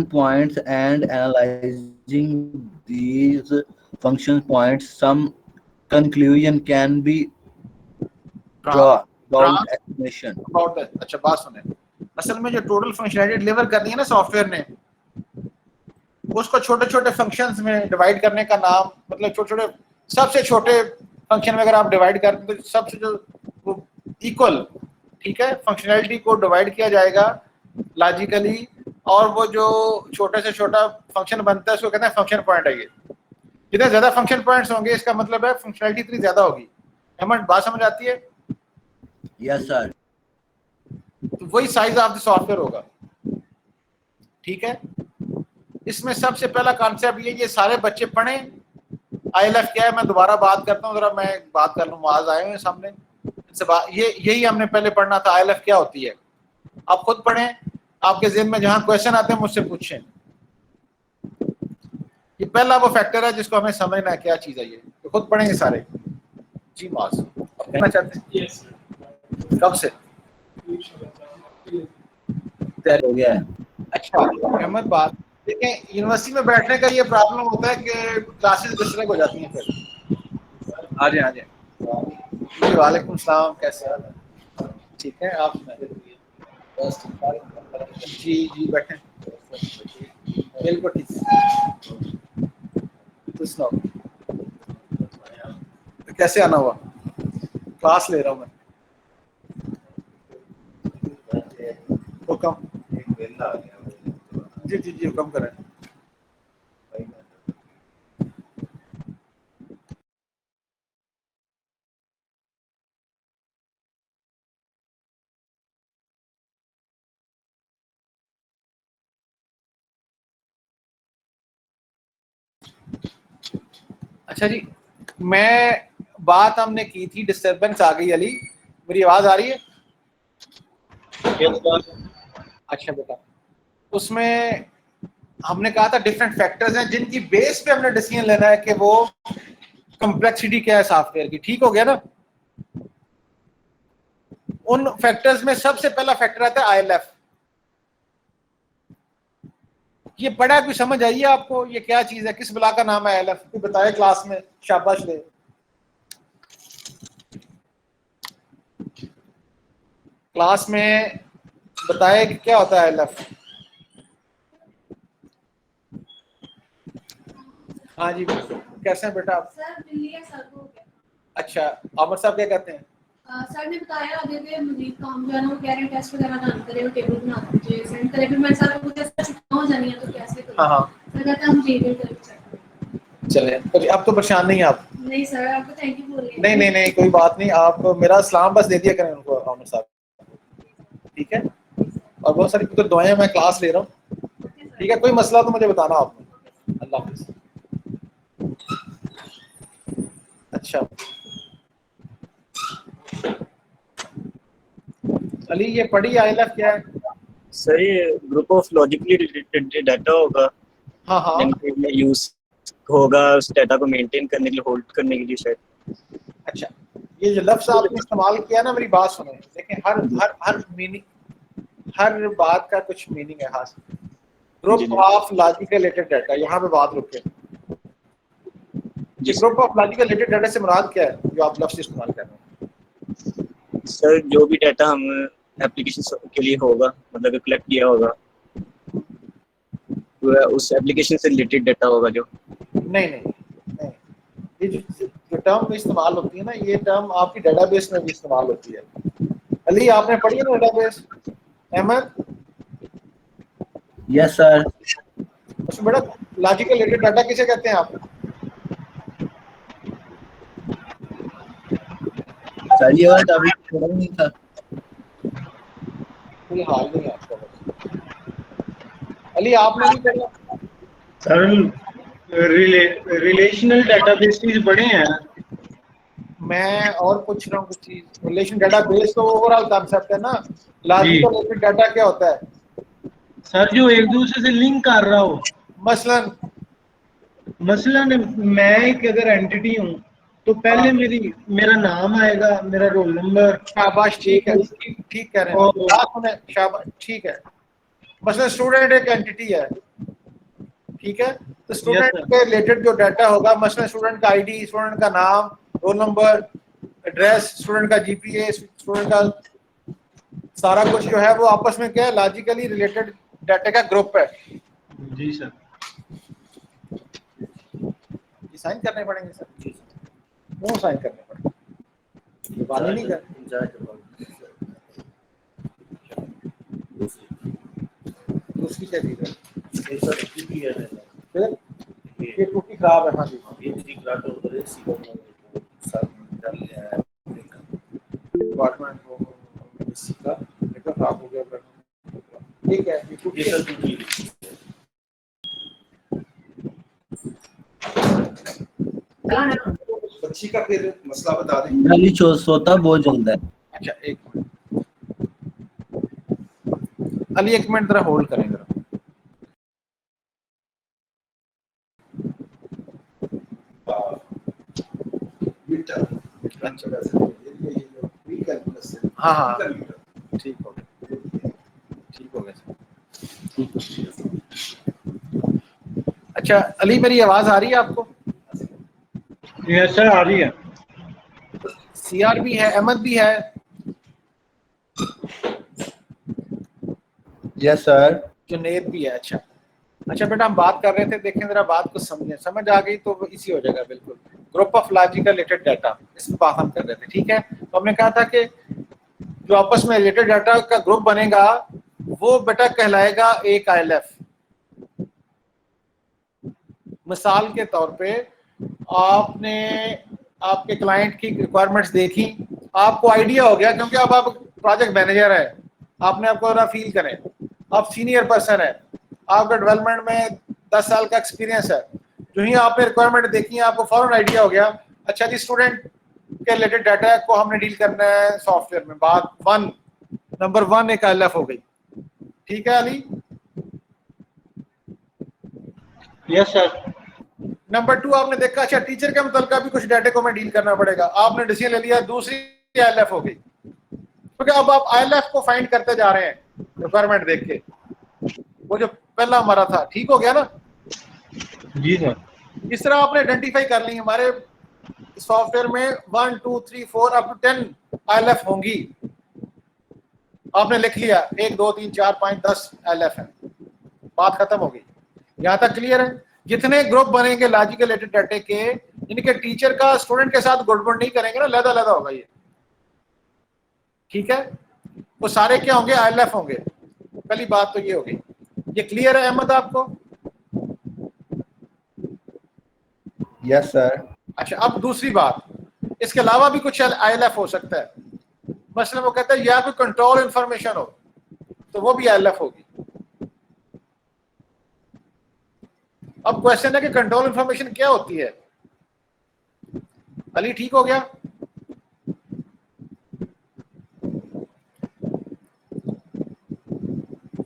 points, and analyzing these function points, some conclusion can be drawn about estimation. about that। अच्छा बात सुने, असल में जो टोटल फंक्शनैलिटी डिलीवर करनी है ना सॉफ्टवेयर ने, उसको छोटे छोटे फंक्शंस में डिवाइड करने का नाम, मतलब छोटे छोटे सबसे छोटे फंक्शन में अगर आप डिवाइड करते हैं तो सबसे जो इक्वल, ठीक है, फंक्शनैलिटी को डिवाइड किया जाएगा लॉजिकली, और वो जो छोटे से छोटा फंक्शन बनता है उसको कहते हैं फंक्शन पॉइंट है। ये जितने ज्यादा फंक्शन पॉइंट्स होंगे इसका मतलब है फंक्शनैलिटी इतनी ज्यादा होगी। अहमद बात समझ आती है? Yes sir. तो वही साइज ऑफ द सॉफ्टवेयर होगा, ठीक है? इसमें सबसे पहला कॉन्सेप्ट ये सारे बच्चे पढ़ें ILF क्या है। मैं दोबारा बात करता हूँ, जरा मैं बात कर लूँ, मुआज आए हुए सामने इनसे बात, यही हमने पहले पढ़ना था ILF क्या होती है। आप खुद पढ़ें, आपके ज़हन में जहाँ क्वेश्चन आते हैं मुझसे पूछें। ये पहला वो फैक्टर है जिसको हमें समझना है क्या चीज़ है ये, तो खुद पढ़ेंगे सारे। जी मुआज कहना चाहते हैं? कब से तैयार हो गया है? अच्छा अहमद, बात देखें, यूनिवर्सिटी में बैठने का ये प्रॉब्लम होता है कि क्लासेस डिस्टर्ब हो जाती हैं। फिर आ जाए जी, वालेकुम सलाम, कैसे हाल है? ठीक है, आप बस जी जी बैठे, बिल्कुल ठीक है। तो सुनाओ तो कैसे आना हुआ? क्लास ले रहा हूँ मैं। हुक्म जी जी जी, हुक्म करें। अच्छा जी, मैं बात हमने की थी, डिस्टरबेंस आ गई अली, मेरी आवाज आ रही है? अच्छा बेटा, उसमें हमने कहा था डिफरेंट फैक्टर्स हैं जिनकी बेस पे हमने डिसीजन लेना है कि वो कॉम्प्लेक्सिटी क्या है सॉफ्टवेयर की। ठीक हो गया ना? उन फैक्टर्स में सबसे पहला फैक्टर आता है ILF। ये पढ़ा, कोई समझ आई है आपको ये क्या चीज है? किस बला का नाम है ILF? कोई बताए क्लास में, शाबाश ले। क्लास में बताए कि क्या होता है ILF? हाँ जी, कैसे हैं बेटा आप? सर मिल लिया सर को। अच्छा, आमिर साहब क्या कहते हैं? सर ने बताया आगे के मजीद काम जो है ना वो कह रहे हैं टेस्ट वगैरह ना करें, वो टेबल बना दीजिए, सेंड करें। फिर मैं सर को पूछा सर छुट्टियां हो जानी है तो कैसे करें? हाँ सर कहते हैं हम रीडिंग करें। चले, तो अब तो परेशान नहीं आप? नहीं सर, आपको थैंक यू बोल रही नहीं नहीं नहीं, कोई बात नहीं, आप मेरा सलाम बस दे दिया करें उनको, आमिर साहब, ठीक है? और बहुत सारी तो दुआएं मैं क्लास ले रहा हूँ, ठीक है? कोई मसला तो मुझे बताना आपने। अल्लाह हाफिज़। अच्छा अली, ये पढ़ी ILF क्या है? सर ये group of logically related data होगा, हाँ हाँ, में यूज होगा उस डाटा को मेंटेन करने के लिए, होल्ड करने के लिए शायद। अच्छा, ये जो लफ्ज़ आपने इस्तेमाल किया ना, मेरी बात सुने, लेकिन हर मीनिंग, हर बात का कुछ मीनिंग है खास। Group of logical related data, यहाँ पे बात रुके। Group of logical related data से मुराद क्या है जो आप लफ्ज़ इस्तेमाल कर रहे हैं? सर जो भी डाटा हम एप्लीकेशन के लिए होगा, मतलब कलेक्ट किया होगा, उस एप्लीकेशन से रिलेटेड डाटा होगा जो। नहीं, ये जो टर्म इस्तेमाल होती है ना, ये टर्म आपकी डेटाबेस में भी इस्तेमाल होती है। अली, आपने पढ़ी है ना डेटाबेस? Ahmad, Yes, sir. उसमें बड़ा लॉजिकल रिलेटेड डाटा किसे कहते हैं आप? सर ये वाला टॉपिक थोड़ा नहीं था। कोई हाल नहीं है आपका बस। अली आपने नहीं पढ़ा? सर रिलेशनल डेटाबेसेस बड़े हैं। मैं और पूछ रहा हूँ कुछ चीज। रिलेशन डेटाबेस तो ओवरऑल कॉन्सेप्ट है ना, लॉजिकल रिलेटेड डाटा क्या होता है? सर जो एक दूसरे से लिंक कर रहा हो, मसलन मसलन मैं एक अगर एंटिटी हूँ तो पहले मेरा नाम आएगा, मेरा रोल नंबर। शाबाश, ठीक है, ठीक कह रहे हैं आप। बात सुने, शाबाश, ठीक है। मसलन स्टूडेंट एक एंटिटी है, ठीक है, तो स्टूडेंट के रिलेटेड जो डाटा होगा, मसलन स्टूडेंट का आईडी, स्टूडेंट का नाम, रोल नंबर, एड्रेस, स्टूडेंट का जीपीए, स्टूडेंट का सारा कुछ जो है वो आपस में क्या है, लॉजिकली रिलेटेड डाटा का ग्रुप है। जी सर। साइन करने पड़ेंगे सर? क्यों साइन करने पड़ेंगे? बात ही नहीं कर। दूसरी क्या चीज है? फिर ये टूटी खराब है। हाँ जी, डिपार्टमेंट का लेकर खराब हो गया। ठीक है, ये टूटी है। बच्ची का फिर मसला बता दें। अली सोता बहुत जल्द है। अच्छा, एक मिनट अली, एक मिनट जरा होल्ड करें जरा। हाँ हाँ, ठीक हो गया, ठीक हो गया सर। अच्छा अली, मेरी आवाज आ रही है आपको? यस सर, आ रही है। सीआर भी है, अहमद भी है। Yes sir. जुनेद भी है। अच्छा अच्छा बेटा, हम बात कर रहे थे, देखें जरा बात को समझें, समझ आ गई तो इसी हो जाएगा बिल्कुल। Group of logical related data, इस पर बात हम कर रहे थे, ठीक है। तो हमने कहा था कि जो आपस में रिलेटेड डाटा का ग्रुप बनेगा वो बेटा कहलाएगा एक आईएलएफ। मिसाल के तौर पे आपने आपके क्लाइंट की रिक्वायरमेंट्स देखी, आपको आइडिया हो गया, क्योंकि अब आप प्रोजेक्ट मैनेजर है, आपने आपको ना फील करें, आप सीनियर पर्सन है, आपका डेवलपमेंट में 10 साल का एक्सपीरियंस है। जो ही आपने रिक्वायरमेंट देखी है, आपको फौरन आइडिया हो गया, अच्छा जी स्टूडेंट के रिलेटेड डाटा को हमने डील करना है सॉफ्टवेयर में। बात नंबर 1 एक आईएलएफ हो गई, ठीक है अली? Yes sir. नंबर 2 आपने देखा, अच्छा टीचर के मुतल्लिका भी कुछ डाटे को मैं डील करना पड़ेगा, आपने डिसीजन ले लिया, दूसरी आईएलएफ हो गई। क्योंकि अब आप आईएलएफ को फाइंड करते जा रहे हैं रिक्वायरमेंट देख के, वो जो पहला हमारा था, ठीक हो गया ना? जी सर। इस तरह आपने आइडेंटिफाई कर ली हमारे सॉफ्टवेयर में 1 2 3 4 अप टू 10 आईएलएफ होंगी। आपने लिख लिया 1 2 3 4 5 10 आईएलएफ है, बात खत्म हो गई। यहाँ तक क्लियर है? जितने ग्रुप बनेंगे लॉजिकल रिलेटेड डाटे के, इनके टीचर का स्टूडेंट के साथ गड़बड़ नहीं करेंगे ना, लदा लदा होगा ये, ठीक है? वो सारे क्या होंगे? आईएलएफ होंगे। पहली बात तो ये होगी। ये क्लियर है अहमद आपको? Yes sir. अच्छा, अब दूसरी बात, इसके अलावा भी कुछ आईएलएफ हो सकता है। मसलन वो कहता है या कोई कंट्रोल इंफॉर्मेशन हो तो वो भी आईएलएफ होगी। अब क्वेश्चन है कि कंट्रोल इंफॉर्मेशन क्या होती है? अली ठीक हो गया?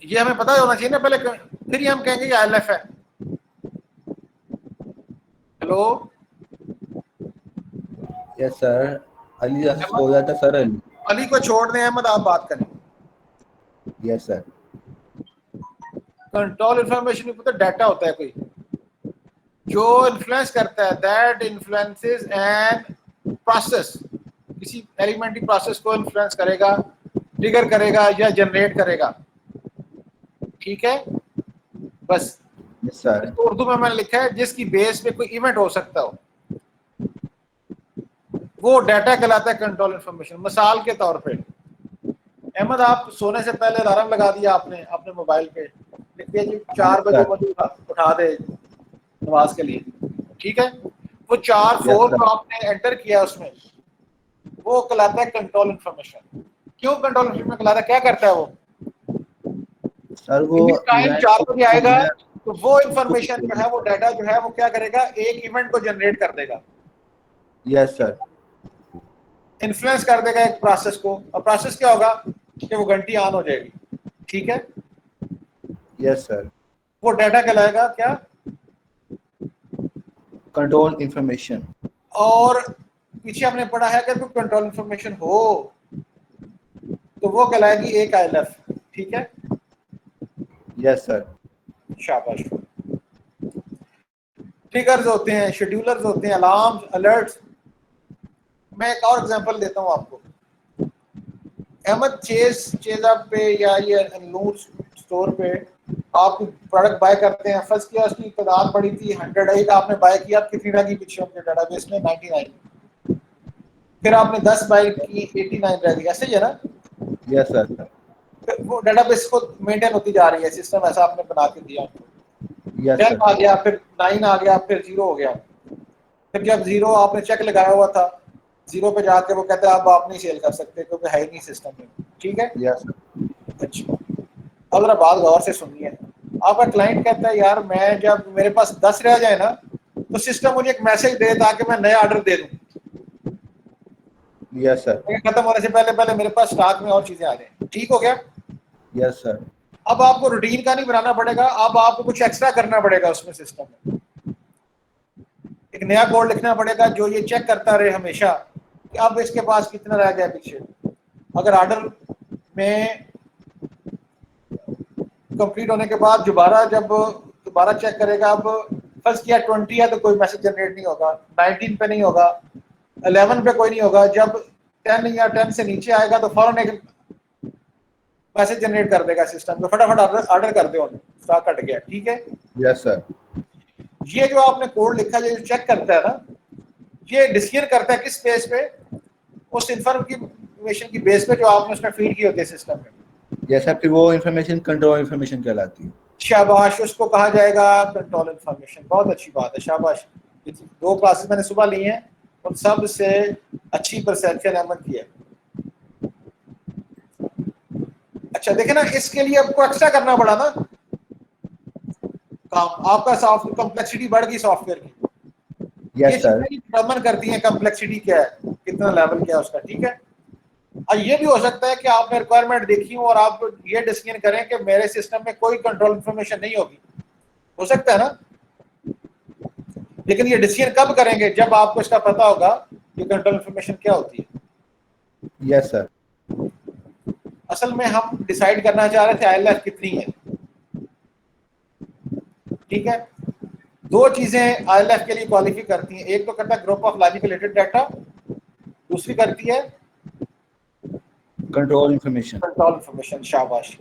ये हमें पता होना चाहिए ना पहले, फिर ही हम कहेंगे आईएलएफ है। Hello yes sir. अली हो जाता सर। अली को छोड़ दें, अहमद आप बात करें। Yes sir. कंट्रोल इंफॉर्मेशन पता डाटा होता है कोई जो इन्फ्लुएंस करता है, दैट इन्फ्लुएंसेस एन प्रोसेस, किसी एलिमेंट्री प्रोसेस को इन्फ्लुएंस करेगा, ट्रिगर करेगा या जनरेट करेगा, ठीक है? बस यस सर। तो उर्दू में मैंने लिखा है जिसकी बेस पे कोई इवेंट हो सकता हो, वो डाटा कहलाता है कंट्रोल इंफॉर्मेशन। मिसाल के तौर पे अहमद, आप सोने से पहले अलार्म लगा दिया आपने अपने मोबाइल पे, लिख दिया जी 4 बजे मुझे उठा दे नमाज के लिए, ठीक है। वो 4-4 जो आपने एंटर किया उसमें, वो कहलाता है कंट्रोल इंफॉर्मेशन। क्यों कंट्रोल इंफॉर्मेशन कहलाता है, क्या करता है वो? सर वो टाइम 4 बजे आएगा इवेंट तो वो इंफॉर्मेशन जो है, वो डाटा जो है, वो क्या करेगा, एक इवेंट को जनरेट कर देगा, यस सर, इन्फ्लुएंस कर देगा एक प्रोसेस को, और प्रोसेस क्या होगा कि वो घंटी ऑन हो जाएगी, ठीक है। यस सर, वो डाटा कहलाएगा क्या? Control information. और पीछे हमने पढ़ा है अगर कोई कंट्रोल इंफॉर्मेशन हो तो वो कहलाएगी एक ILF, ठीक है। यस सर, शाबाश। ट्रिगर्स होते हैं, शेड्यूलर्स होते हैं, अलार्म्स, अलर्ट्स। मैं एक और एग्जांपल देता हूं आपको। अहमद चेज़अप पे या ये नूर स्टोर पे आप प्रोडक्ट बाय करते हैं, फर्स्ट किया उसकी तादाद पड़ी थी 108, आपने बाय किया, कितनी रह गई पीछे अपने डेटाबेस में? 99। फिर आपने 10 बाय की, 89 रह गई, ऐसे ही है ना? यस सर, वो डेटाबेस को मेंटेन होती जा रही है, सिस्टम ऐसा आपने बना के दिया। यस 10 सर, आ गया, फिर 9 आ गया, फिर 0 हो गया। फिर जब 0 आपने चेक लगाया हुआ था, 0 पे जाके वो कहता है अब आप नहीं सेल कर सकते क्योंकि है ही नहीं सिस्टम में, ठीक है। यस सर, अच्छा, अब जरा बात गौर से सुनिए। आपका क्लाइंट कहता है यार मैं जब मेरे पास 10 रह जाए ना तो सिस्टम मुझे एक मैसेज दे ताकि मैं नया ऑर्डर दे दूं, यस सर, खत्म होने से पहले पहले मेरे पास स्टॉक में और चीजें आ जाए, ठीक हो गया। यस सर, अब आपको रूटीन का नहीं बनाना पड़ेगा, अब आपको कुछ एक्स्ट्रा करना पड़ेगा उसमें, सिस्टम में एक नया कोड लिखना पड़ेगा जो ये चेक करता रहे हमेशा कि अब इसके पास कितना रह गया पीछे। अगर ऑर्डर में कंप्लीट होने के बाद दोबारा चेक करेगा, अब फर्स्ट किया 20 है तो कोई मैसेज जनरेट नहीं होगा, 19 पे नहीं होगा, 11 पे कोई नहीं होगा, जब 10 या 10 से नीचे आएगा तो फौरन एक मैसेज जनरेट कर देगा सिस्टम को, फटाफट ऑर्डर कर दो, स्टॉक कट गया, ठीक है। यस सर, ये जो आपने कोड लिखा है, जो चेक करता है ना, ये डिसीजन करता है किस बेस पे, उस इंफॉर्मेशन की बेस पे जो आपने उसमें फीड की होती है सिस्टम में। यस सर, फिर वो इंफॉर्मेशन कंट्रोल इंफॉर्मेशन कहलाती है। शाबाश, उसको कहा जाएगा कंट्रोल इंफॉर्मेशन। बहुत अच्छी बात है, शाबाश। 2 क्लासेस मैंने सुबह ली हैं, उन सब से अच्छी परसेप्शन अहमद की है। अच्छा देखे ना, इसके लिए आपको एक्स्ट्रा करना पड़ा ना काम, आपका सॉफ्टवेयर कॉम्प्लेक्सिटी बढ़ गई सॉफ्टवेयर की। यस सर, डिटरमिन करती है कॉम्प्लेक्सिटी क्या है, कितना लेवल क्या है उसका, ठीक है। और ये भी हो सकता है कि आपने रिक्वायरमेंट देखी हो और आप ये डिसीजन करें कि मेरे सिस्टम में कोई कंट्रोल इंफॉर्मेशन नहीं होगी, हो सकता है ना। लेकिन ये डिसीजन कब करेंगे? जब आपको इसका पता होगा कि कंट्रोल इंफॉर्मेशन क्या होती है। यस सर, असल में हम डिसाइड करना चाह रहे थे ILF कितनी है, ठीक है। 2 चीजें ILF के लिए क्वालिफाई करती हैं, एक तो करता है group of logical related data, दूसरी करती है कंट्रोल इंफॉर्मेशन। Control information. शाबाश।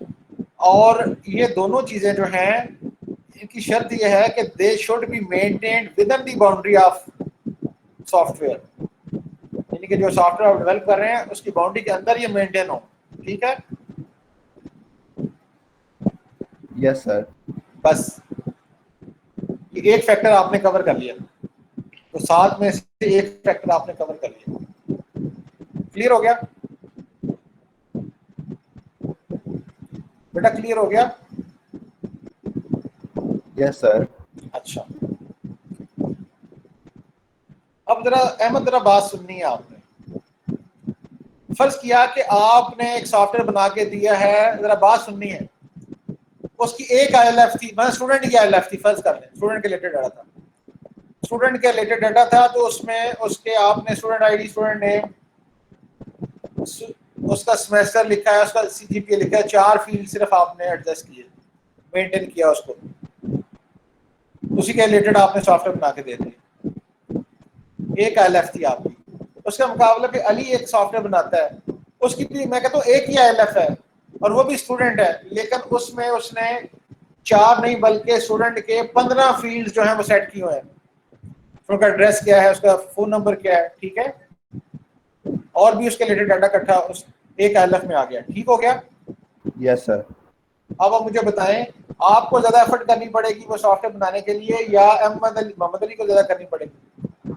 और ये दोनों चीजें जो हैं, इनकी शर्त यह है कि they should be maintained with in the boundary of software, यानी कि जो सॉफ्टवेयर आप डेवलप कर रहे हैं उसकी बाउंड्री के अंदर ये मेंटेन हो, ठीक है। यस सर, बस ये एक फैक्टर आपने कवर कर लिया, तो 7 में से एक फैक्टर आपने कवर कर लिया। क्लियर हो गया बेटा, क्लियर हो गया? Yes sir. अच्छा, अब जरा अहमद जरा बात सुननी है आपने। फर्ज किया कि आपने एक सॉफ्टवेयर बना के दिया है, जरा बात सुननी है। उसकी एक ILF थी, मतलब स्टूडेंट की ILF थी, फर्ज कर लें स्टूडेंट के रिलेटेड डाटा था, स्टूडेंट के रिलेटेड डाटा था, तो उसमें उसके आपने स्टूडेंट ID, स्टूडेंट नेम, उसका सेमेस्टर लिखा है, उसका CGPA लिखा है, 4 फील्ड सिर्फ आपने एडजस्ट किए, मेंटेन किया उसको, उसी के रिलेटेड आपने सॉफ्टवेयर बना के दे दिया। एक ILF थी आपकी। उसके मुकाबले पे अली एक सॉफ्टवेयर बनाता है, उसकी भी मैं कहता हूँ एक ही ILF है और वो भी स्टूडेंट है, लेकिन उसमें उसने 4 नहीं बल्कि स्टूडेंट के 15 फील्ड जो है वो सेट किए हुए हैं। उनका एड्रेस क्या है, उसका फोन नंबर क्या है, ठीक है, और भी उसके रिलेटेड डाटा इकट्ठा उस एक ILF में आ गया, ठीक हो गया। Yes sir. अब आप मुझे बताएं आपको ज्यादा एफर्ट करनी पड़ेगी वो सॉफ्टवेयर बनाने के लिए या मोहम्मद अली को ज्यादा करनी पड़ेगी?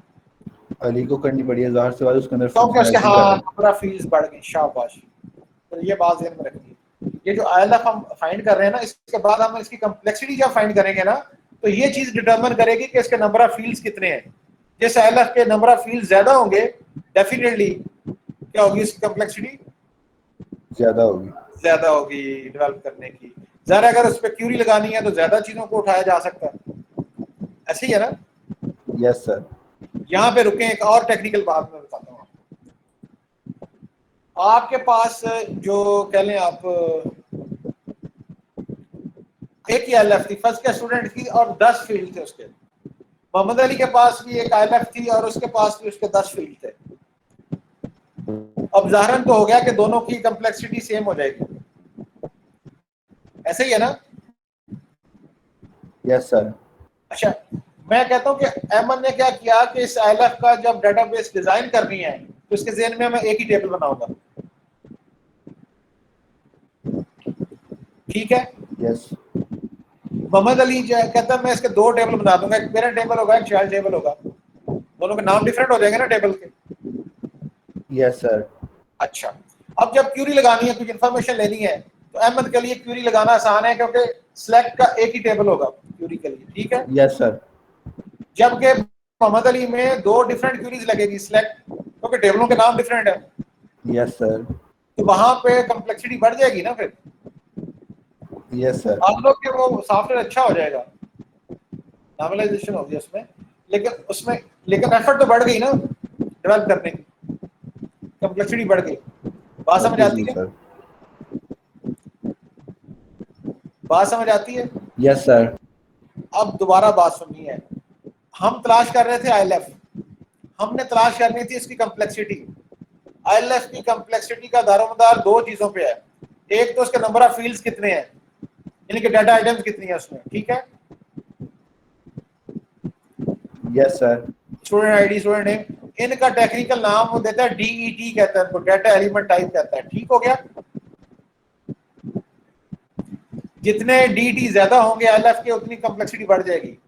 अली को करनी पड़ी है ज़ाहिर सी बात है, उसके अंदर क्योंकि उसके फंक्शनैलिटी हाँ है। नंबर ऑफ फील्ड्स बढ़ गई। शाबाश, तो ये बात ध्यान में रखिए। ये जो आईएलएफ हम फाइंड कर रहे हैं ना, इसके बाद हम इसकी कम्प्लेक्सिटी जब फाइंड करेंगे ना, तो ये चीज डिटरमिन करेगी कि इसके नंबर ऑफ फील्ड्स कितने हैं। जिस आईएलएफ के नंबर ऑफ फील्ड्स ज्यादा होंगे, डेफिनेटली क्या होगी इसकी कम्प्लेक्सिटी ज्यादा होगी। ज्यादा होगी डेवलप करने की। ज़रा अगर उस पर क्यूरी लगानी है तो ज्यादा चीजों को उठाया जा सकता है, ऐसे ही है ना? Yes sir. यहाँ पे रुके, एक और टेक्निकल बात मैं बताता हूँ। आपके पास जो कह लें आप एक ही आईएलएफ थी, फर्स्ट के स्टूडेंट की और 10 फील्ड थे उसके। मोहम्मद अली के पास भी एक आईएलएफ थी और उसके पास भी उसके 10 फील्ड थे। अब ज़ाहिरन तो हो गया कि दोनों की कम्प्लेक्सिटी सेम हो जाएगी, ऐसे ही है ना? Yes sir. अच्छा, मैं कहता हूँ कि अहमद ने क्या किया कि इस आईएलएफ का जब डेटाबेस डिजाइन करनी है तो इसके ज़हन में मैं एक ही टेबल बनाऊंगा, ठीक है? यस। मोहम्मद अली कहता है मैं इसके 2 टेबल बना दूंगा, एक पेरेंट टेबल होगा, एक चाइल्ड टेबल होगा। दोनों के नाम डिफरेंट हो जाएंगे ना टेबल के। Yes sir. अच्छा, अब जब क्यूरी लगानी है, कुछ इन्फॉर्मेशन लेनी है, तो अहमद के लिए क्यूरी लगाना आसान है क्योंकि सिलेक्ट का एक ही टेबल होगा क्यूरी के लिए, ठीक है? Yes sir. जबकि मोहम्मद अली में 2 डिफरेंट क्यूरीज लगेगी सिलेक्ट, क्योंकि टेबलों के नाम डिफरेंट है। Yes sir. तो वहां पे कम्प्लेक्सिटी बढ़ जाएगी ना फिर। Yes sir. आप लोग के वो सॉफ्टवेयर अच्छा हो जाएगा, नॉर्मलाइजेशन होगी उसमें, लेकिन एफर्ट तो बढ़ गई ना डेवलप करने की, कम्प्लेक्सिटी बढ़ गई। बात समझ आती है? सर। बात समझ आती है? Yes sir. अब दोबारा बात सुननी है। हम तलाश कर रहे थे आईएलएफ, हमने तलाश करनी थी इसकी कम्प्लेक्सिटी। आईएलएफ की कम्प्लेक्सिटी का दारोमदार 2 चीजों पे है। एक तो उसके नंबर ऑफ फील्ड्स कितने हैं, यानी कि डाटा आइटम्स कितनी है उसमें, ठीक है? Yes sir. Student ID, student name, इनका टेक्निकल नाम वो देता है डीईटी कहता है इनको, डाटा एलिमेंट टाइप कहता है, ठीक हो गया? जितने डीटी ज्यादा होंगे आईएलएफ के उतनी कम्प्लेक्सिटी बढ़ जाएगी,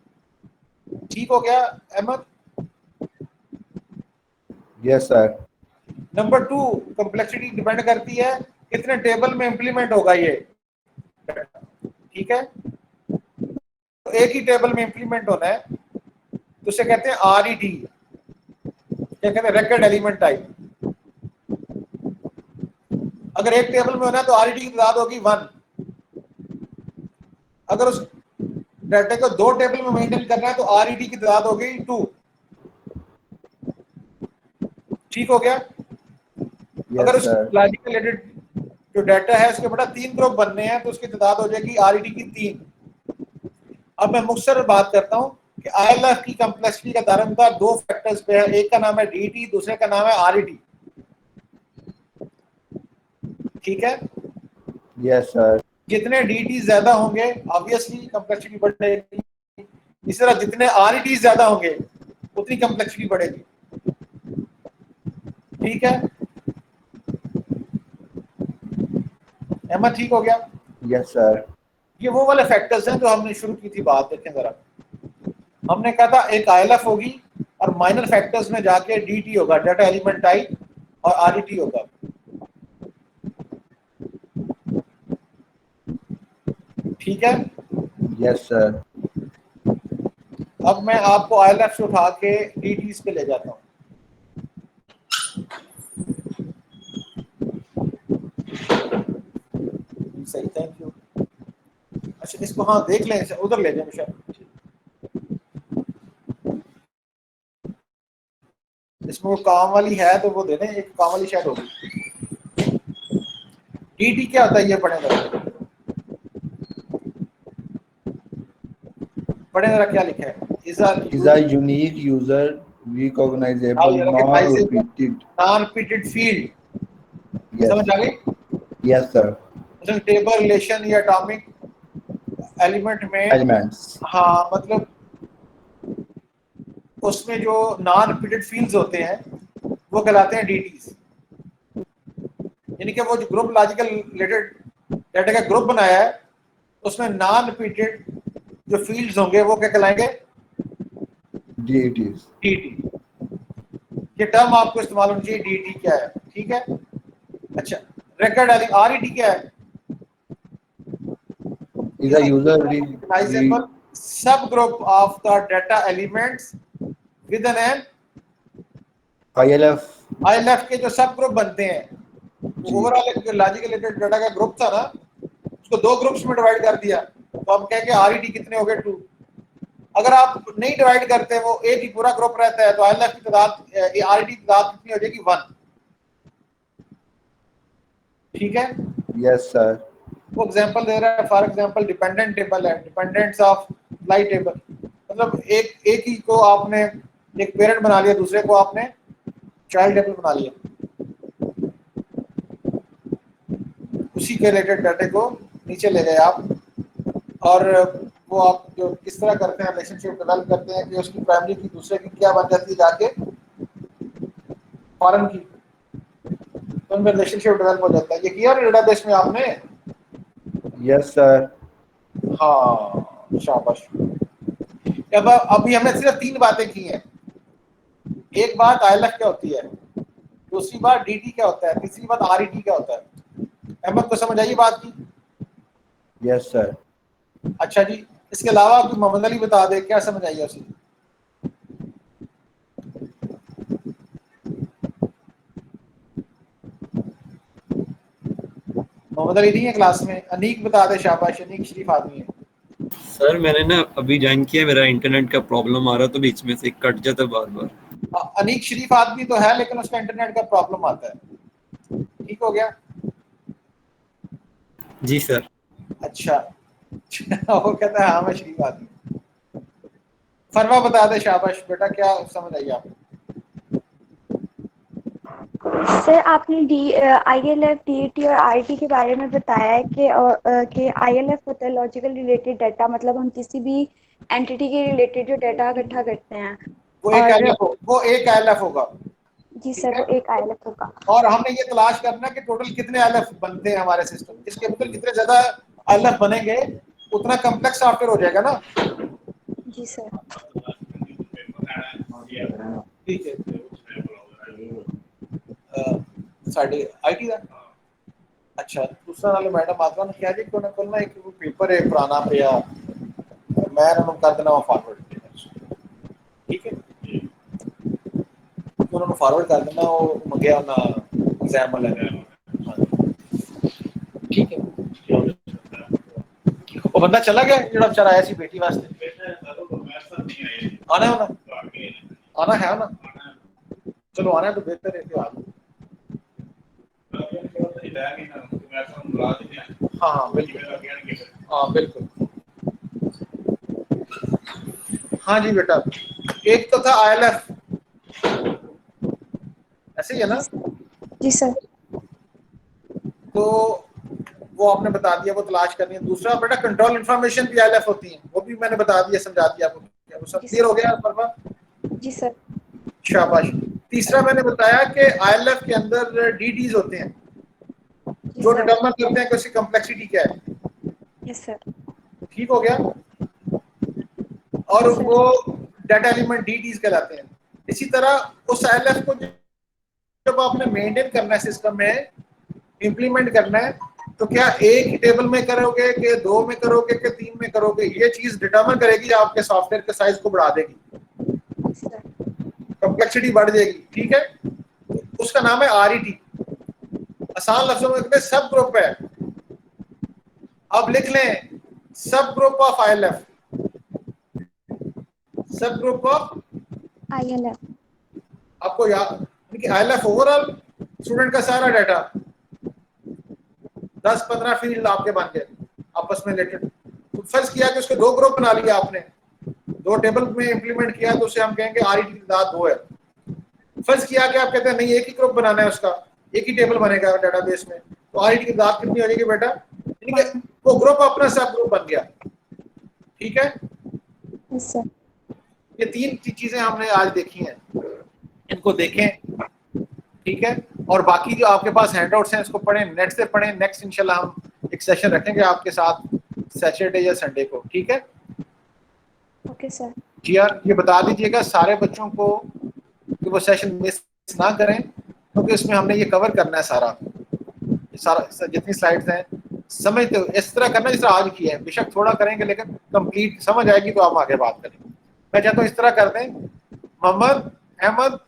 ठीक हो गया Ahmed? Yes sir. Number 2, complexity depend करती है कितने टेबल में इंप्लीमेंट होगा ये, ठीक है? तो एक ही टेबल में इंप्लीमेंट होना है तो उसे कहते हैं आरईटी, क्या कहते हैं, रिकॉर्ड एलिमेंट टाइप। अगर एक टेबल में होना है तो आरईटी की तादाद होगी 1। अगर उस डाटा को 2 टेबल में मेंटेन करना है तो आरईटी की तादाद होगी 2, ठीक हो गया? अगर उस लॉजिकल एडिट जो डाटा है उसके बड़ा 3 ग्रुप बनने हैं तो उसकी तादाद हो जाएगी आरईटी की 3। अब मैं मुख्तसर बात करता हूं कि आईएलएफ की कम्प्लेक्सिटी का दारोमदार 2 फैक्टर्स पे है, एक का नाम है डीटी, दूसरे का नाम है आरईटी, ठीक है? Yes sir. जितने डीटी ज्यादा होंगे ऑब्वियसली कम्प्लेक्सिटी बढ़ेगी, इस तरह जितने आरईटी ज्यादा होंगे उतनी कम्प्लेक्सिटी बढ़ेगी, ठीक है? अहमद ठीक हो गया? Yes sir. ये वो वाले फैक्टर्स हैं जो हमने शुरू की थी बात। देखें जरा, हमने कहा था एक आईएलएफ होगी और माइनर फैक्टर्स में जाके डीटी होगा, डाटा एलिमेंट टाइप, और आरईटी होगा, ठीक है? Yes sir. अब मैं आपको आईएलएफ से उठा के डीटीज पे ले जाता हूँ। सही, थैंक यू। अच्छा, इसको हाँ देख लें, उधर ले जाए शायद, इसमें वो काम वाली है तो वो दे दें, एक काम वाली शायद होगी। डीटी क्या होता है ये पढ़े जरा क्या लिखा है? is a unique user recognizable non-repeated field। समझ आ गई? Yes sir. टेबल, रिलेशन या एटॉमिक एलिमेंट में एलिमेंट्स, हाँ, मतलब उसमें जो नॉन रिपीटेड फील्ड्स होते हैं वो कहलाते हैं डीटीज। यानी कि वो जो ग्रुप लॉजिकल रिलेटेड डाटा का ग्रुप बनाया है उसमें नॉन रिपीटेड जो फील्ड्स होंगे वो क्या कहलाएंगे? DETs. DT। ये टर्म आपको इस्तेमाल होनी चाहिए, DT क्या है, ठीक है। अच्छा, रिकॉर्ड RET क्या है? Is a user Recognizable subgroup of the data elements within an ILF. ILF के जो सब ग्रुप बनते हैं, जी। ओवरऑल लॉजिकल डाटा का ग्रुप था ना, उसको दो ग्रुप्स में डिवाइड कर दिया, तो हम कहेंगे RET कितने हो गए? 2। अगर आप नहीं डिवाइड करते, वो एक ही पूरा ग्रुप रहता है, तो ILF की तादाद, RET की तादाद कितनी हो जाएगी? 1। ठीक है। Yes sir. वो एग्जांपल दे रहा है, फॉर एग्जांपल डिपेंडेंट टेबल है, डिपेंडेंट्स ऑफ लाई टेबल, मतलब एक ही को आपने एक पेरेंट बना लिया, दूसरे को आपने चाइल्ड टेबल बना लिया, उसी के रिलेटेड डाटे को नीचे ले गए आप, और वो आप जो किस तरह करते हैं, रिलेशनशिप डेवलप करते हैं कि उसकी प्राइमरी की दूसरे की क्या बन जाती है जाके फॉरेन की, तो उनमें रिलेशनशिप डेवलप हो जाता है। ये किया डेटाबेस में आपने? Yes sir. हाँ, शाबाश। अब अभी हमने सिर्फ 3 बातें की हैं। एक बात ILF क्या होती है, दूसरी बात DT क्या होता है, तीसरी बात RET क्या होता है। अहमद को समझ आई बात की? Yes sir. अच्छा जी, इसके अलावा कोई मोहम्मद अली बता दे क्या समझ आई है उसे? मोहम्मद अली नहीं है क्लास में? अनीक बता दे, शाबाश, अनीक शरीफ आदमी है। सर मैंने ना अभी ज्वाइन किया, मेरा इंटरनेट का प्रॉब्लम आ रहा तो बीच में से कट जाता बार बार। अनीक शरीफ आदमी तो है, लेकिन उसका इंटरनेट का प्रॉब्लम आता है। ठीक हो गया? जी सर। अच्छा वो कहता है हाँ मैं शरीफ आदमी। फरवा बता दे, शाबाश बेटा, क्या समझ आई आपको? सर आपने ILF, DET और RET के बारे में बताया है कि ILF होता है लॉजिकल रिलेटेड डाटा, मतलब हम किसी भी एंटिटी के रिलेटेड जो डाटा इकट्ठा करते हैं, वो एक ILF होगा। जी सर, वो एक ILF होगा। और हमने ये तलाश करना कि टोटल कितने ILF बनते हैं हमारे सिस्टम, इसके मतलब जितने ज्यादा ILF बनेंगे उतना कम्प्लेक्स सॉफ्टवेयर हो जाएगा ना। जी सर। ठीक है। साढ़े IT का अच्छा, दूसरा वाले मैडम आता ना क्या जी को ना कल ना एक पेपर है पुराना पे, या मैं उन्होंने कर देना वो फॉरवर्ड, ठीक है, उन्होंने फॉरवर्ड कर देना, वो मंगया ना एग्जाम वाला, ठीक है। वो बंदा चला गया जो बेचारा आया सी बेटी वास्ते, आना है ना, चलो आना है तो बेहतर है कि आप, हाँ बिल्कुल, हाँ बिल्कुल, हाँ जी बेटा। एक तो था ILF, ऐसे ही है ना? जी सर। तो वो आपने बता दिया, वो तलाश करनी है। दूसरा बेटा कंट्रोल इंफॉर्मेशन भी ILF होती है, वो भी मैंने बता दिया, समझा दिया आपको। वो सब क्लियर हो गया परवा? जी सर। शाबाश। तीसरा मैंने बताया कि ILF के अंदर DTs होते हैं जो डिटरमाइन करते हैं कि उसकी कम्प्लेक्सिटी क्या है। Yes sir. ठीक हो गया? और वो डाटा एलिमेंट DTs कहलाते हैं। इसी तरह उस ILF को जब आपने मेंटेन करना है सिस्टम में, इंप्लीमेंट करना है, तो क्या एक ही टेबल में करोगे कि 2 में करोगे कि 3 में करोगे, ये चीज डिटरमाइन करेगी, आपके सॉफ्टवेयर के साइज को बढ़ा देगी, कम्प्लेक्सिटी बढ़ जाएगी। ठीक है, उसका नाम है RET। आसान लफ्जों में कहते हैं सब ग्रुप है। अब लिख लें सब ग्रुप ऑफ ILF, सब ग्रुप ऑफ ILF। आपको याद कि ILF ओवरऑल स्टूडेंट का सारा डाटा 10-15 फील्ड आपके बन गए आपस में रिलेटेड। तो फर्ज किया कि उसके 2 ग्रुप बना लिया आपने, 2 टेबल में इंप्लीमेंट किया, तो उसे हम कहेंगे RET की तादाद 2 है। फर्ज किया कि आप कहते हैं नहीं एक ही ग्रुप बनाना है, उसका एक ही टेबल बनेगा डेटाबेस में, तो RET की तादाद कितनी हो जाएगी बेटा? यानी कि वो ग्रुप अपना सब ग्रुप बन गया। ठीक है, ये 3 चीजें हमने आज देखी हैं, इनको देखें। ठीक है, और बाकी जो आपके पास हैंडआउट्स हैं इसको पढ़ें, नेट से पढ़ें। नेक्स्ट इंशाल्लाह हम एक सेशन रखेंगे आपके साथ सैटरडे या संडे को, ठीक है? Okay sir. जी यार, ये बता दीजिएगा सारे बच्चों को कि वो सेशन मिस ना करें, क्योंकि उसमें हमने ये कवर करना है सारा जितनी स्लाइड्स हैं। समझते हो, इस तरह करना जिस तरह आज किया है, बेशक थोड़ा करेंगे लेकिन कंप्लीट समझ आएगी तो आप आगे बात करेंगे। मैं चाहता हूँ इस तरह कर दें। मोहम्मद अहमद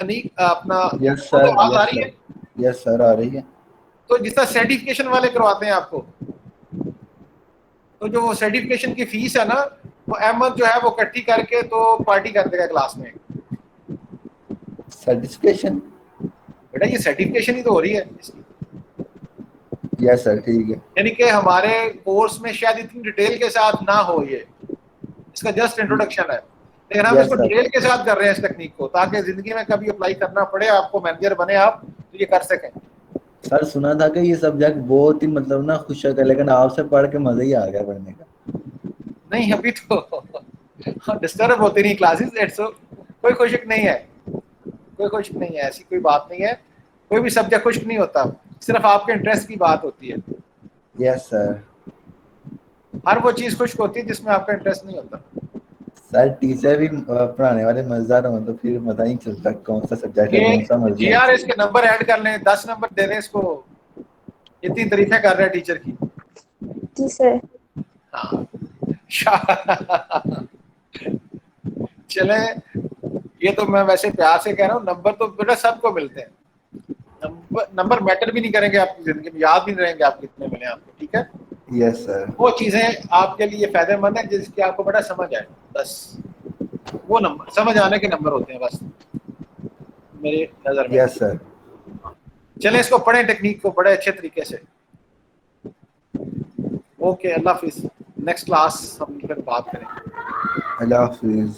अनीक अपना यस सर, आवाज आ रही है? यस सर आ रही है। तो जिस तरह सर्टिफिकेशन वाले करवाते हैं आपको, तो जो वो सर्टिफिकेशन की फीस है ना, वो अहमद जो है वो इकट्ठी करके तो पार्टी कर देगा क्लास में। सर्टिफिकेशन? बेटा ये सर्टिफिकेशन ही तो हो रही है इसकी। यस सर, ठीक है। यानी कि हमारे कोर्स में शायद इतनी डिटेल के साथ ना हो, ये इसका जस्ट इंट्रोडक्शन है, लेकिन हम Yes, इसको sir. डिटेल के साथ कर रहे हैं इस टेक्निक को, ताकि जिंदगी में कभी अप्लाई करना पड़े, आपको मैनेजर बने आप तो ये कर सकें। सर सुना था कि ये सब्जेक्ट बहुत ही मतलब ना खुशक है, लेकिन आपसे पढ़ के मजा ही आ गया पढ़ने का। नहीं अभी तो डिस्टर्ब होती नहीं क्लासेस, इट्स कोई खुशक नहीं है, कोई खुशक नहीं है, ऐसी कोई बात नहीं है। कोई भी सब्जेक्ट खुशक नहीं होता, सिर्फ आपके इंटरेस्ट की बात होती है। Yes sir. हर वो चीज खुशक होती है जिसमें आपका इंटरेस्ट नहीं होता। सर टीचर भी पढ़ाने वाले मजेदार हो तो फिर पता नहीं चलता कौन सा सब्जेक्ट है, कौन सा मर्जी जी यार, इसके नंबर ऐड कर लें, 10 नंबर दे दें इसको, इतनी तारीफें कर रहे हैं टीचर की। जी सर। हाँ चले, ये तो मैं वैसे प्यार से कह रहा हूँ, नंबर तो बेटा सबको मिलते हैं, नंबर मैटर भी नहीं करेंगे आपकी जिंदगी में, याद भी नहीं रहेंगे आप कितने मिले आपको, ठीक है? Yes sir. वो चीजें आपके लिए फायदेमंद है जिसकी आपको बड़ा समझ आए, बस वो नंबर समझ आने के नंबर होते हैं बस मेरी नजर में। Yes sir. चलें इसको पढ़ें, टेक्निक को बड़े अच्छे तरीके से। ओके, अल्लाह हाफिज। नेक्स्ट क्लास हम फिर बात करेंगे। अल्लाह हाफिज।